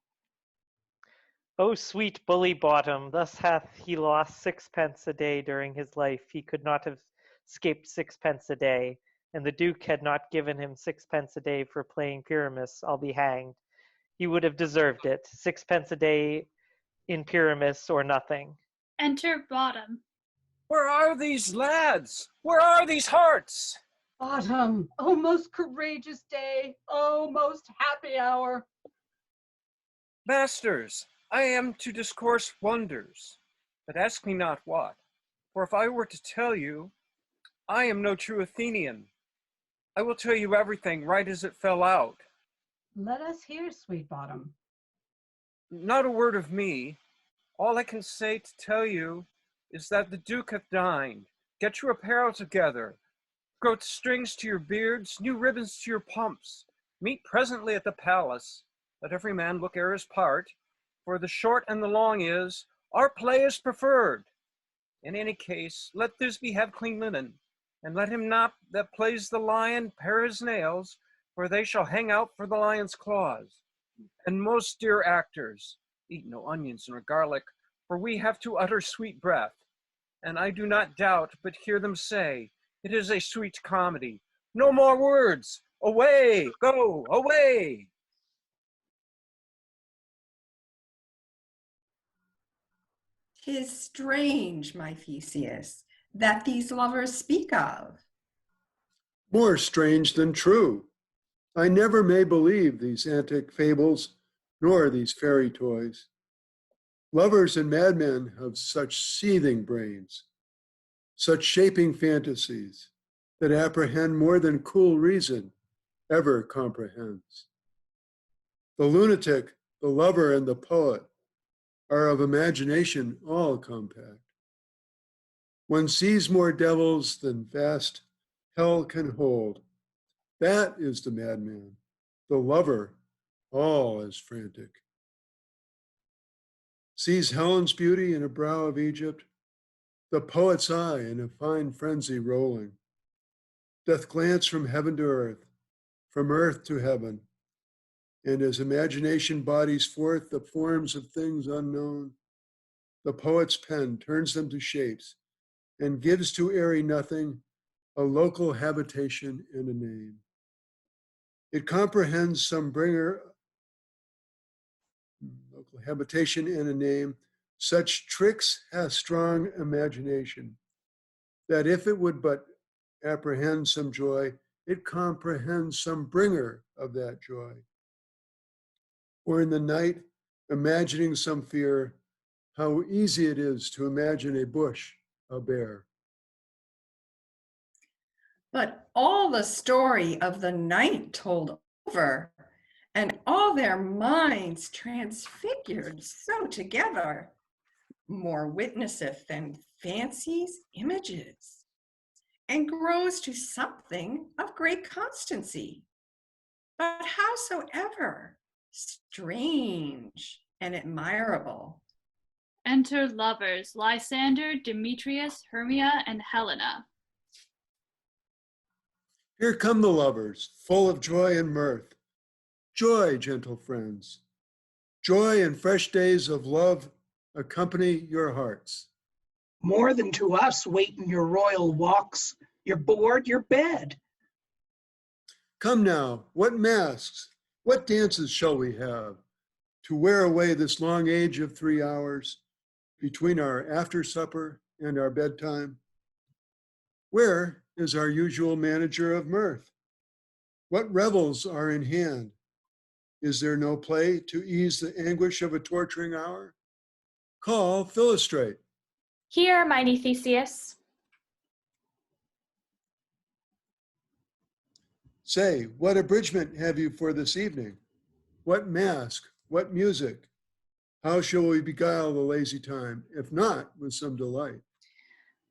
O sweet bully Bottom, thus hath he lost 6 pence a day during his life. He could not have escaped 6 pence a day, and the Duke had not given him 6 pence a day for playing Pyramus, I'll be hanged. He would have deserved it. 6 pence a day in Pyramus or nothing. Enter Bottom. Where are these lads? Where are these hearts? Bottom, oh most courageous day, oh most happy hour. Masters, I am to discourse wonders, but ask me not what. For if I were to tell you, I am no true Athenian. I will tell you everything right as it fell out. Let us hear, sweet Bottom. Not a word of me. All I can say to tell you is that the Duke hath dined. Get your apparel together. Groat strings to your beards, new ribbons to your pumps. Meet presently at the palace. Let every man look ere his part. For the short and the long is, our play is preferred. In any case, let Thisbe have clean linen, and let him not that plays the lion pare his nails, for they shall hang out for the lion's claws. And most dear actors, eat no onions nor garlic, for we have to utter sweet breath. And I do not doubt, but hear them say, it is a sweet comedy. No more words. Away, go, away. 'Tis strange, my Theseus, that these lovers speak of. More strange than true. I never may believe these antic fables, nor these fairy toys. Lovers and madmen have such seething brains, such shaping fantasies that apprehend more than cool reason ever comprehends. The lunatic, the lover, and the poet are of imagination all compact. One sees more devils than vast hell can hold, That is the madman. The lover, all is frantic. Sees Helen's beauty in a brow of Egypt, the poet's eye in a fine frenzy rolling. Doth glance from heaven to earth, from earth to heaven, and as imagination bodies forth the forms of things unknown, the poet's pen turns them to shapes and gives to airy nothing a local habitation and a name. It comprehends some bringer, local habitation and a name. Such tricks hath strong imagination, that if it would but apprehend some joy, it comprehends some bringer of that joy. Or in the night, imagining some fear, how easy it is to imagine a bush, a bear. But all the story of the night told over, and all their minds transfigured so together, more witnesseth than fancies images, and grows to something of great constancy. But howsoever strange and admirable. Enter lovers, Lysander, Demetrius, Hermia, and Helena. Here come the lovers, full of joy and mirth. Joy, gentle friends. Joy and fresh days of love accompany your hearts. More than to us wait in your royal walks, your board, your bed. Come now, what masks, what dances shall we have to wear away this long age of 3 hours between our after supper and our bedtime? Where is our usual manager of mirth? What revels are in hand? Is there no play to ease the anguish of a torturing hour? Call Philostrate. Here, mighty Theseus. Say, what abridgment have you for this evening? What mask, what music? How shall we beguile the lazy time, if not with some delight?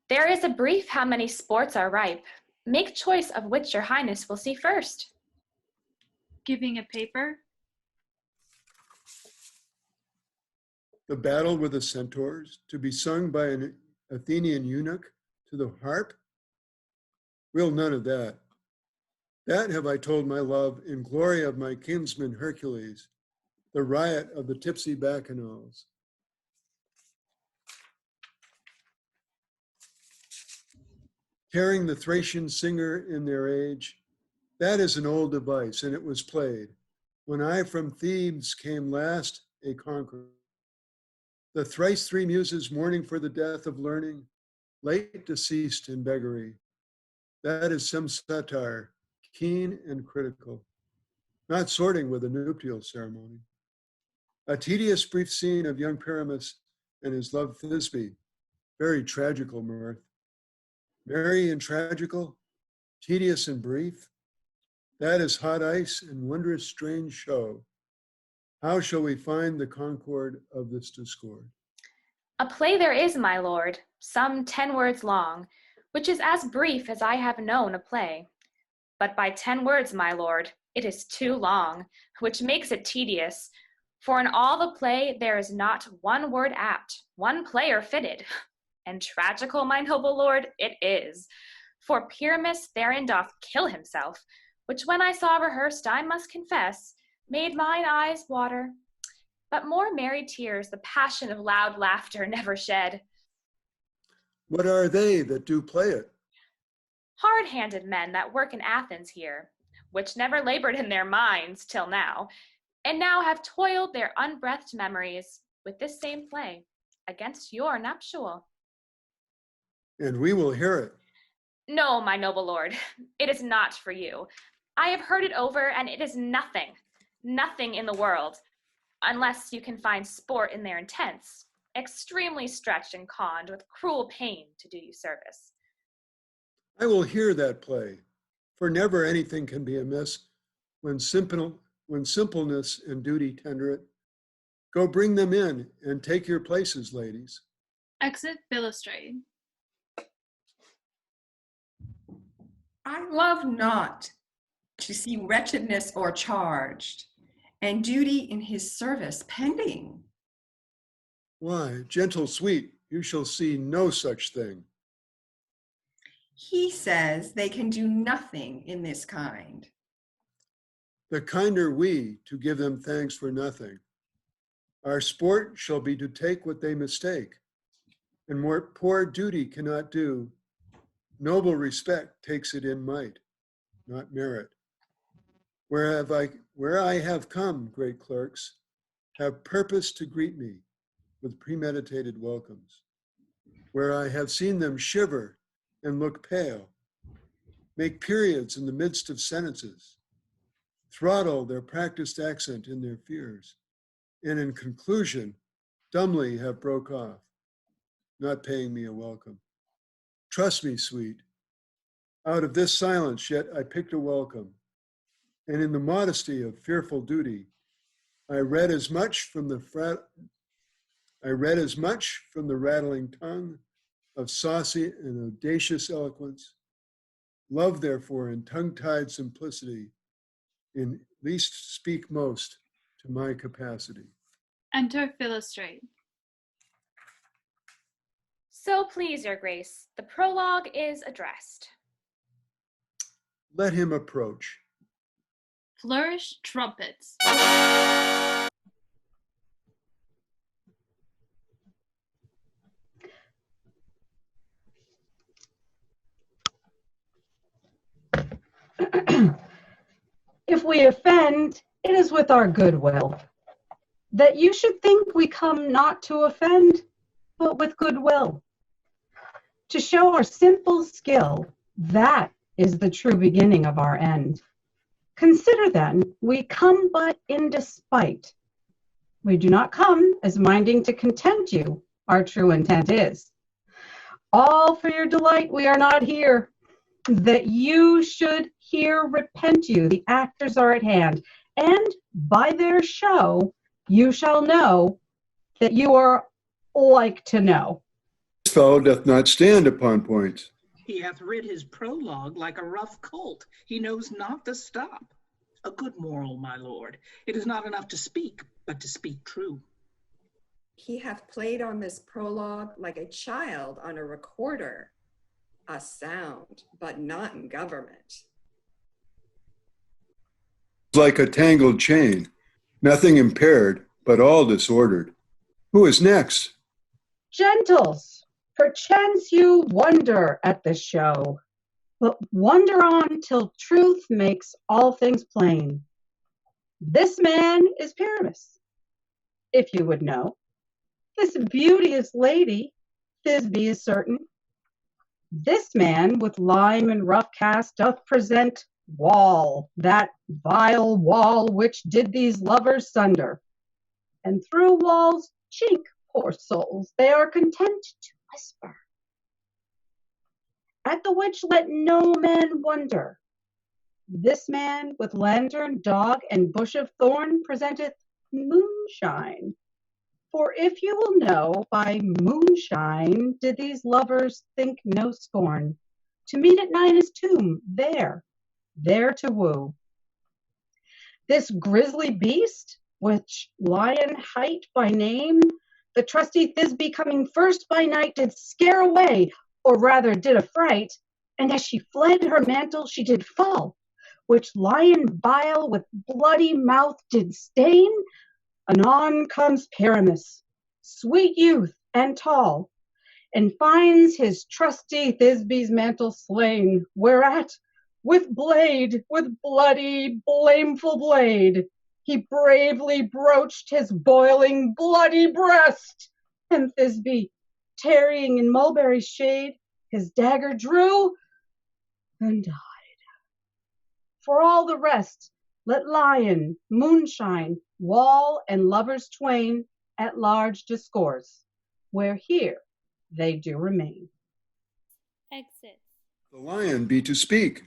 There is a brief how many sports are ripe. Make choice of which your highness will see first. Giving a paper. The battle with the centaurs, to be sung by an Athenian eunuch to the harp? Will none of that. That have I told my love in glory of my kinsman Hercules, the riot of the tipsy bacchanals. Carrying the Thracian singer in their age, that is an old device, and it was played when I from Thebes came last a conqueror. The thrice 3 muses mourning for the death of learning, late deceased in beggary. That is some satire, keen and critical, not sorting with a nuptial ceremony. A tedious brief scene of young Pyramus and his love Thisbe, very tragical mirth. Merry and tragical, tedious and brief, that is hot ice and wondrous strange show. How shall we find the concord of this discord? A play there is, my lord, some 10 words long, which is as brief as I have known a play. But by 10 words, my lord, it is too long, which makes it tedious. For in all the play there is not 1 word apt, 1 player fitted. And tragical, my noble lord, it is. For Pyramus therein doth kill himself, which when I saw rehearsed, I must confess, made mine eyes water. But more merry tears the passion of loud laughter never shed. What are they that do play it? Hard-handed men that work in Athens here, which never labored in their minds till now, and now have toiled their unbreathed memories with this same play against your nuptial. And we will hear it. No, my noble lord, it is not for you. I have heard it over, and it is nothing, nothing in the world, unless you can find sport in their intents, extremely stretched and conned with cruel pain to do you service. I will hear that play, for never anything can be amiss when simpleness and duty tender it. Go bring them in and take your places, ladies. Exit Philostrate. I love not to see wretchedness o'ercharged, and duty in his service pending. Why, gentle sweet, you shall see no such thing. He says they can do nothing in this kind. The kinder we to give them thanks for nothing. Our sport shall be to take what they mistake, and more poor duty cannot do. Noble respect takes it in might, not merit. Where I have come, great clerks, have purpose to greet me with premeditated welcomes. Where I have seen them shiver and look pale, make periods in the midst of sentences, throttle their practiced accent in their fears, and in conclusion, dumbly have broke off, not paying me a welcome. Trust me, sweet, out of this silence yet I picked a welcome, and in the modesty of fearful duty, I read as much from the rattling tongue of saucy and audacious eloquence. Love, therefore, in tongue-tied simplicity, in least speak most to my capacity. Enter Philostrate. So please, your grace, the prologue is addressed. Let him approach. Flourish trumpets. If we offend, it is with our good will. That you should think we come not to offend, but with good will. To show our simple skill, that is the true beginning of our end. Consider then, we come but in despite. We do not come as minding to content you, our true intent is. All for your delight we are not here, that you should here repent you, the actors are at hand, and by their show you shall know that you are like to know. This fellow doth not stand upon points. He hath rid his prologue like a rough colt. He knows not to stop. A good moral, my lord. It is not enough to speak, but to speak true. He hath played on this prologue like a child on a recorder, a sound, but not in government. Like a tangled chain, nothing impaired, but all disordered. Who is next? Gentles, perchance you wonder at this show, but wonder on till truth makes all things plain. This man is Pyramus, if you would know. This beauteous lady, Thisbe is certain. This man with lime and rough cast doth present Wall, that vile wall which did these lovers sunder. And through Wall's chink, poor souls, they are content to whisper. At the which let no man wonder. This man with lantern, dog, and bush of thorn presenteth moonshine. For if you will know, by moonshine did these lovers think no scorn, to meet at Nina's tomb, there to woo. This grisly beast, which Lion hight by name, the trusty Thisbe coming first by night did scare away, or rather did affright, and as she fled her mantle she did fall, which Lion bile with bloody mouth did stain. Anon comes Pyramus, sweet youth and tall, and finds his trusty Thisbe's mantle slain, whereat, with bloody, blameful blade, he bravely broached his boiling, bloody breast, and Thisbe, tarrying in mulberry's shade, his dagger drew and died. For all the rest, let Lion, moonshine, Wall, and lovers twain at large discourse, where here they do remain. Exit. The lion be to speak.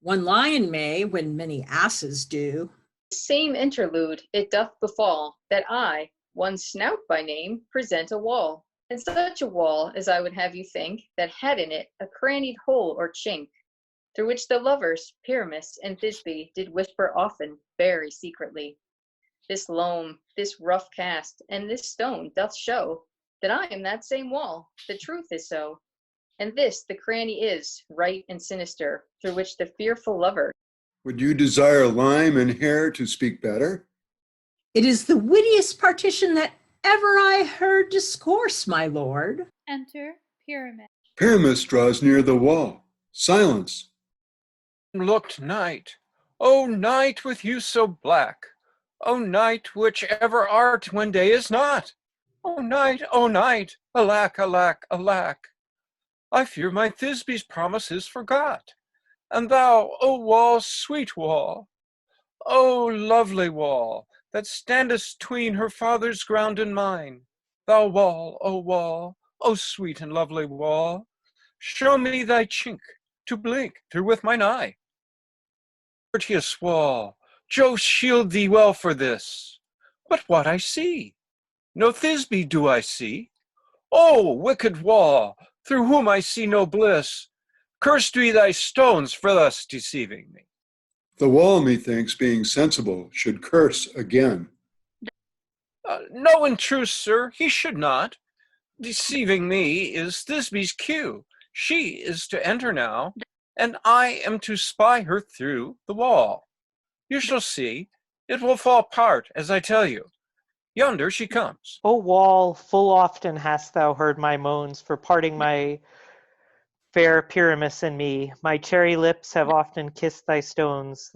One lion may, when many asses do. Same interlude it doth befall, that I, one Snout by name, present a wall, and such a wall as I would have you think, that had in it a crannied hole or chink. through which the lovers, Pyramus and Thisbe, did whisper often, very secretly. This loam, this rough cast, and this stone doth show that I am that same wall, the truth is so. And this the cranny is, right and sinister, through which the fearful lover. Would you desire lime and hair to speak better? It is the wittiest partition that ever I heard discourse, my lord. Enter Pyramus. Pyramus draws near the wall. Silence. Looked night. O night with you so black. O night which ever art when day is not. O night, alack, alack, alack. I fear my Thisbe's promise is forgot. And thou, O wall, sweet wall, O lovely wall, that standest 'tween her father's ground and mine, thou wall, O sweet and lovely wall, show me thy chink to blink through with mine eye. Courteous wall, Jove shield thee well for this. But what I see? No Thisbe do I see. O wicked wall, through whom I see no bliss, cursed be thy stones for thus deceiving me. The wall, methinks, being sensible, should curse again. No, in truth, sir, he should not. Deceiving me is Thisbe's cue. She is to enter now, and I am to spy her through the wall. You shall see, it will fall apart, as I tell you. Yonder she comes. O wall, full often hast thou heard my moans for parting my fair Pyramus and me. My cherry lips have often kissed thy stones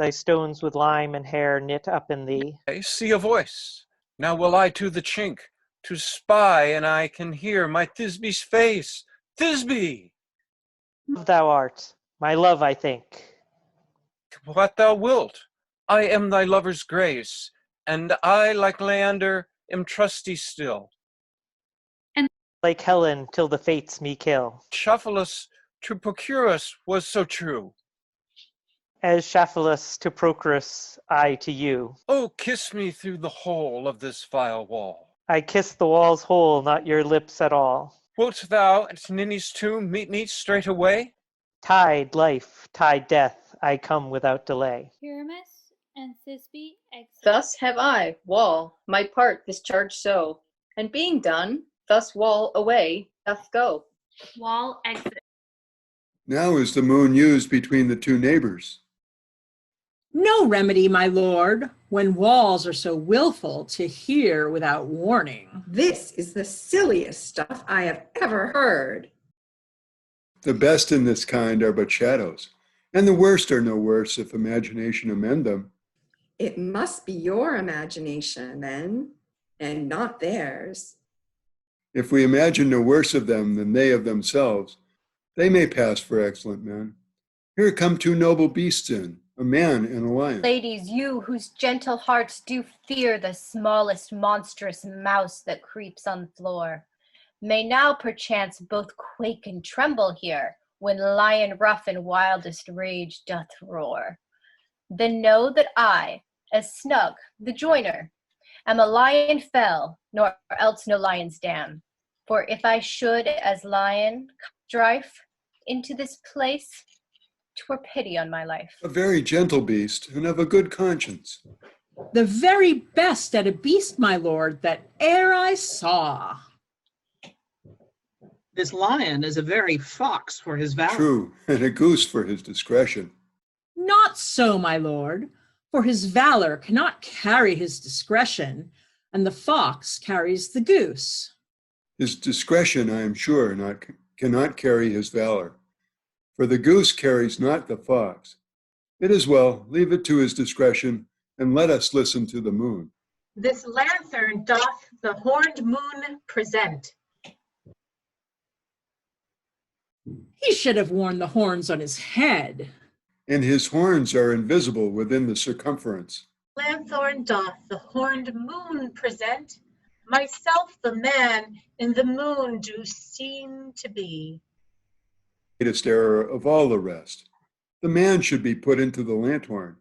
with lime and hair knit up in thee. I see a voice. Now will I to the chink, to spy, and I can hear my Thisbe's face. Thisbe! Thou art, my love, I think. What thou wilt. I am thy lover's grace, and I, like Leander, am trusty still. And like Helen, till the fates me kill. Shaphalus to Procurus was so true. As Shaphalus to Procurus, I to you. Oh, kiss me through the hole of this vile wall. I kiss the wall's hole, not your lips at all. Wilt thou at Ninny's tomb meet me straightway? Tide life, tide death, I come without delay. Pyramus and Thisbe exit. Thus have I, wall, my part discharged so, and being done, thus wall away doth go. Wall exit. Now is the moon used between the two neighbors. No remedy, my lord, when walls are so willful to hear without warning. This is the silliest stuff I have ever heard. The best in this kind are but shadows, and the worst are no worse if imagination amend them. It must be your imagination, then, and not theirs. If we imagine no worse of them than they of themselves, they may pass for excellent men. Here come two noble beasts in, a man and a lion. Ladies, you whose gentle hearts do fear the smallest monstrous mouse that creeps on the floor, may now perchance both quake and tremble here, when lion rough in wildest rage doth roar. Then know that I, as Snug, the joiner, am a lion fell, nor else no lion's dam. For if I should as lion strife into this place, 'twere pity on my life. A very gentle beast and of a good conscience. The very best at a beast, my lord, that e'er I saw. This lion is a very fox for his valor. True, and a goose for his discretion. Not so, my lord, for his valor cannot carry his discretion, and the fox carries the goose. His discretion, I am sure, cannot carry his valor. For the goose carries not the fox. It is well, leave it to his discretion, and let us listen to the moon. This lanthorn doth the horned moon present. He should have worn the horns on his head. And his horns are invisible within the circumference. Lanthorn doth the horned moon present. Myself the man in the moon do seem to be. Greatest error of all the rest. The man should be put into the lanthorn.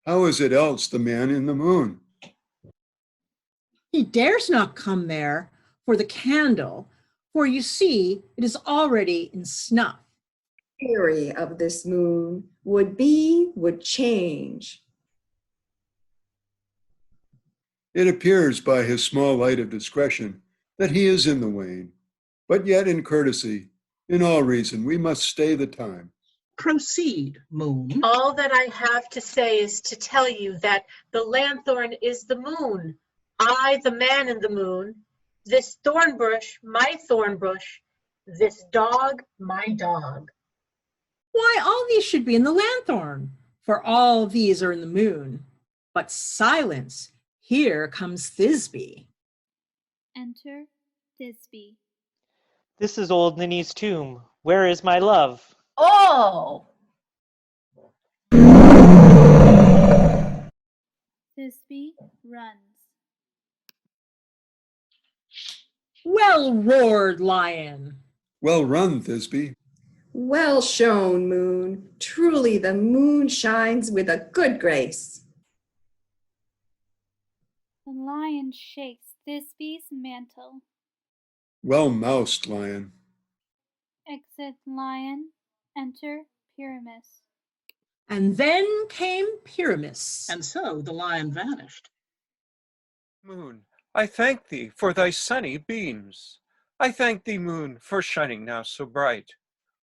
How is it else the man in the moon? He dares not come there for the candle, for you see, it is already in snuff. Theory of this moon would be, would change. It appears by his small light of discretion that he is in the wane, but yet in courtesy, in all reason, we must stay the time. Proceed, moon. All that I have to say is to tell you that the lanthorn is the moon, I the man in the moon, this thorn bush my thorn bush, this dog my dog. Why, all these should be in the lanthorn, for all these are in the moon. But silence, here comes Thisbe. Enter Thisbe. This is old Ninny's tomb. Where is my love? Oh! Thisbe runs. Well roared, lion. Well run, Thisbe. Well shown, moon. Truly the moon shines with a good grace. The lion shakes Thisbe's mantle. Well moused, lion. Exit lion. Enter Pyramus. And then came Pyramus. And so the lion vanished. Moon, I thank thee for thy sunny beams. I thank thee, moon, for shining now so bright.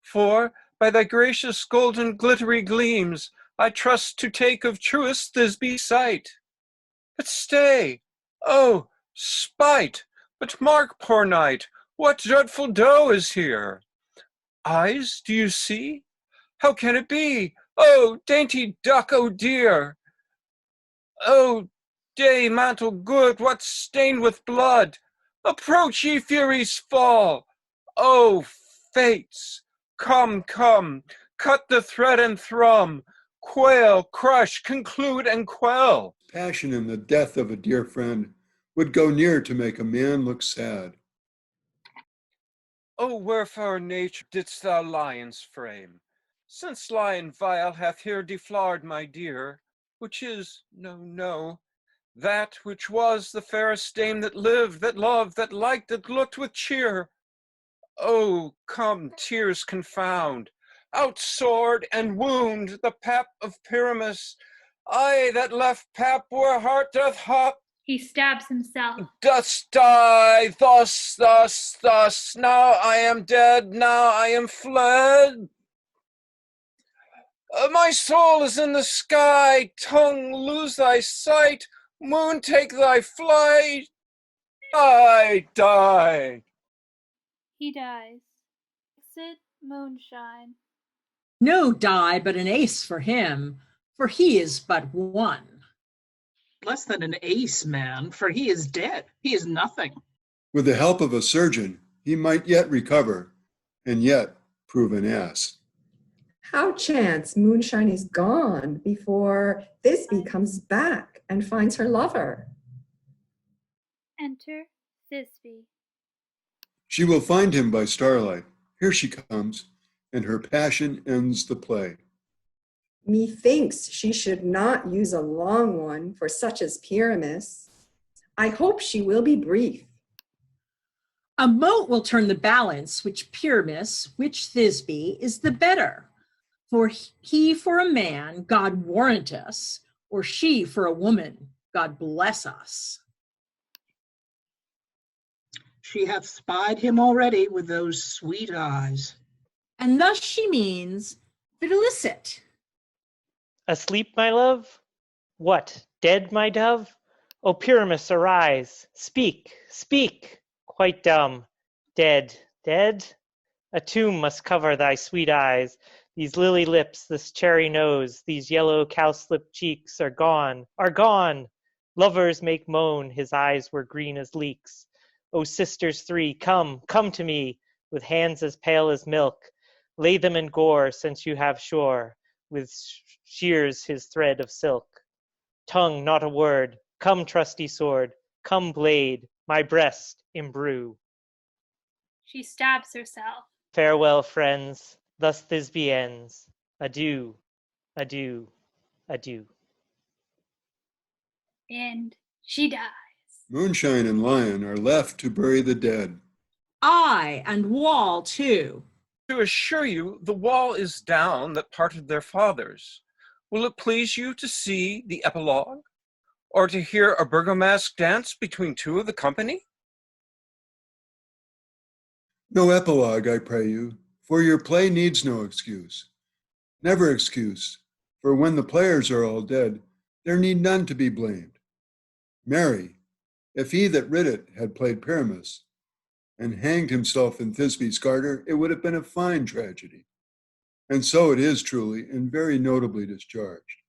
For, by thy gracious golden glittery gleams, I trust to take of truest Thisbe sight. But stay, oh, spite! But mark, poor knight, what dreadful doe is here? Eyes, do you see? How can it be? Oh, dainty duck, oh dear! Oh, day mantle good, what's stained with blood? Approach, ye Furies' fall! Oh, fates! Come, come, cut the thread and thrum, quail, crush, conclude, and quell. Passion in the death of a dear friend would go near to make a man look sad. O wherefore, nature, didst thou lions frame? Since lion vile hath here deflowered my dear, which is, no, that which was the fairest dame that lived, that loved, that liked, that looked with cheer. Oh, come, tears confound, out sword and wound the pap of Pyramus. I that left pap where heart doth hop. He stabs himself. Dost die thus, now I am dead, now I am fled. My soul is in the sky, tongue lose thy sight, moon take thy flight. I die. He dies. Exit moonshine. No die, but an ace for him, for he is but one. Less than an ace, man, for he is dead. He is nothing. With the help of a surgeon, he might yet recover, and yet prove an ass. How chance moonshine is gone before Thisbe comes back and finds her lover. Enter Thisbe. She will find him by starlight. Here she comes, and her passion ends the play. Methinks she should not use a long one for such as Pyramus. I hope she will be brief. A mote will turn the balance, which Pyramus, which Thisbe is the better. For he for a man, God warrant us, or she for a woman, God bless us. She hath spied him already with those sweet eyes. And thus she means videlicet. Asleep, my love? What, dead, my dove? O Pyramus, arise! Speak, speak! Quite dumb. Dead, dead? A tomb must cover thy sweet eyes. These lily lips, this cherry nose, these yellow cowslip cheeks are gone, are gone! Lovers make moan, his eyes were green as leeks. O sisters three, come, come to me, with hands as pale as milk. Lay them in gore, since you have shore, with shears his thread of silk. Tongue, not a word, come trusty sword, come blade, my breast imbrue. She stabs herself. Farewell, friends, thus Thisbe ends. Adieu, adieu, adieu. And she dies. Moonshine and lion are left to bury the dead. Ay, and Wall too. To assure you, the wall is down that parted their fathers. Will it please you to see the epilogue? Or to hear a burgomask dance between two of the company? No epilogue, I pray you, for your play needs no excuse. Never excuse, for when the players are all dead, there need none to be blamed. Marry, if he that writ it had played Pyramus, and hanged himself in Thisbe's garter, it would have been a fine tragedy. And so it is truly, and very notably discharged.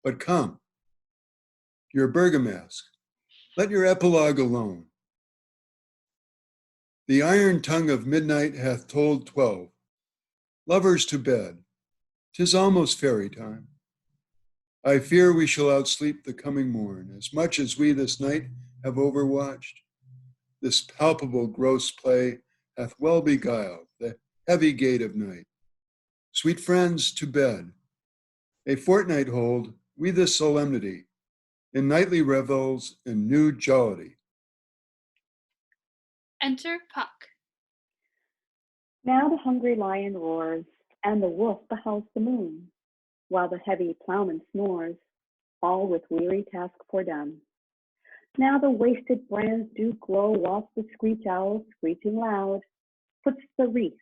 But come, your burgomask, let your epilogue alone. The iron tongue of midnight hath told 12. Lovers to bed, 'tis almost fairy time. I fear we shall outsleep the coming morn, as much as we this night have overwatched. This palpable gross play hath well beguiled the heavy gate of night. Sweet friends, to bed. A fortnight hold we this solemnity, in nightly revels and new jollity. Enter Puck. Now the hungry lion roars, and the wolf beholds the moon, while the heavy plowman snores, all with weary task foredone. Now the wasted brands do glow, whilst the screech owl, screeching loud, puts the wreath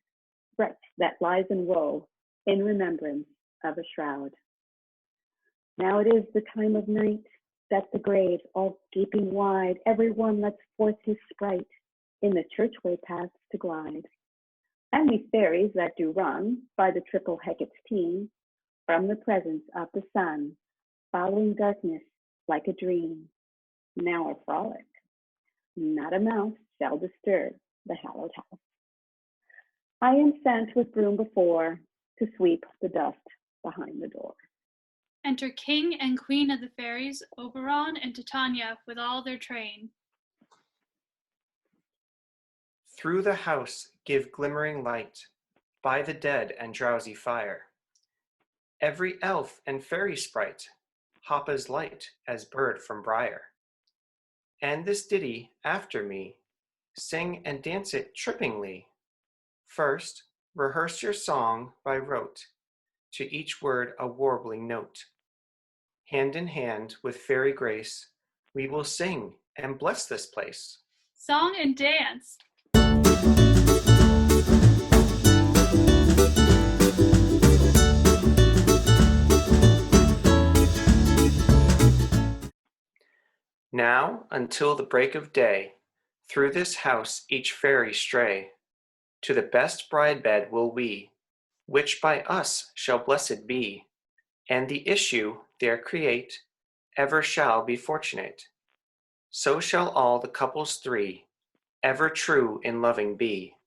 that lies in woe, in remembrance of a shroud. Now it is the time of night, that the graves all gaping wide, every one lets forth his sprite, in the churchway paths to glide. And we fairies that do run by the triple Hecate's team, from the presence of the sun, following darkness like a dream, now a frolic. Not a mouse shall disturb the hallowed house. I am sent with broom before to sweep the dust behind the door. Enter King and Queen of the Fairies, Oberon and Titania, with all their train. Through the house give glimmering light, by the dead and drowsy fire. Every elf and fairy sprite hop as light as bird from briar. And this ditty after me, sing and dance it trippingly. First, rehearse your song by rote, to each word a warbling note. Hand in hand with fairy grace, we will sing and bless this place. Song and dance. Now, until the break of day, through this house each fairy stray. To the best bride bed will we, which by us shall blessed be, and the issue there create, ever shall be fortunate. So shall all the couples three, ever true in loving be,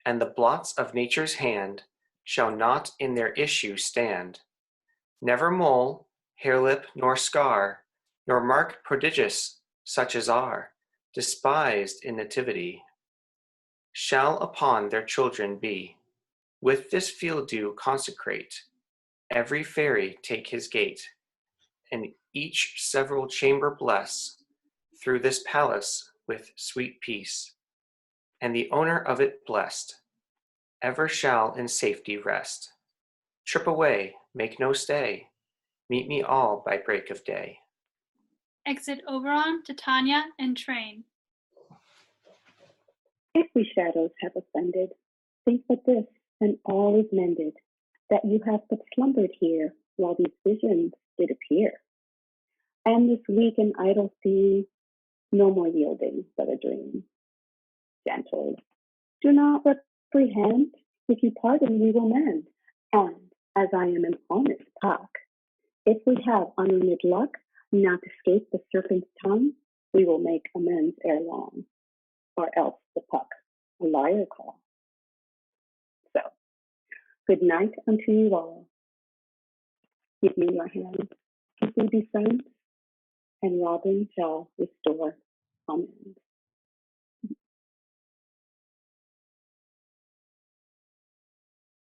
and the blots of nature's hand shall not in their issue stand. Never mole, harelip, nor scar, nor mark prodigious such as are despised in nativity, shall upon their children be. With this field dew consecrate, every fairy take his gate, and each several chamber bless, through this palace with sweet peace, and the owner of it blessed, ever shall in safety rest. Trip away, make no stay, meet me all by break of day. Exit Oberon, Titania, and train. If we shadows have offended, think but this, and all is mended, that you have but slumbered here, while these visions did appear. And this weak and idle theme, no more yielding but a dream. Gentle, do not reprehend, if you pardon we will mend. And as I am an honest Puck, if we have unlimited luck, not escape the serpent's tongue, we will make amends ere long, or else the Puck a liar call. So, good night unto you all. Give me your hand, if we be friends, and Robin shall restore. Amen.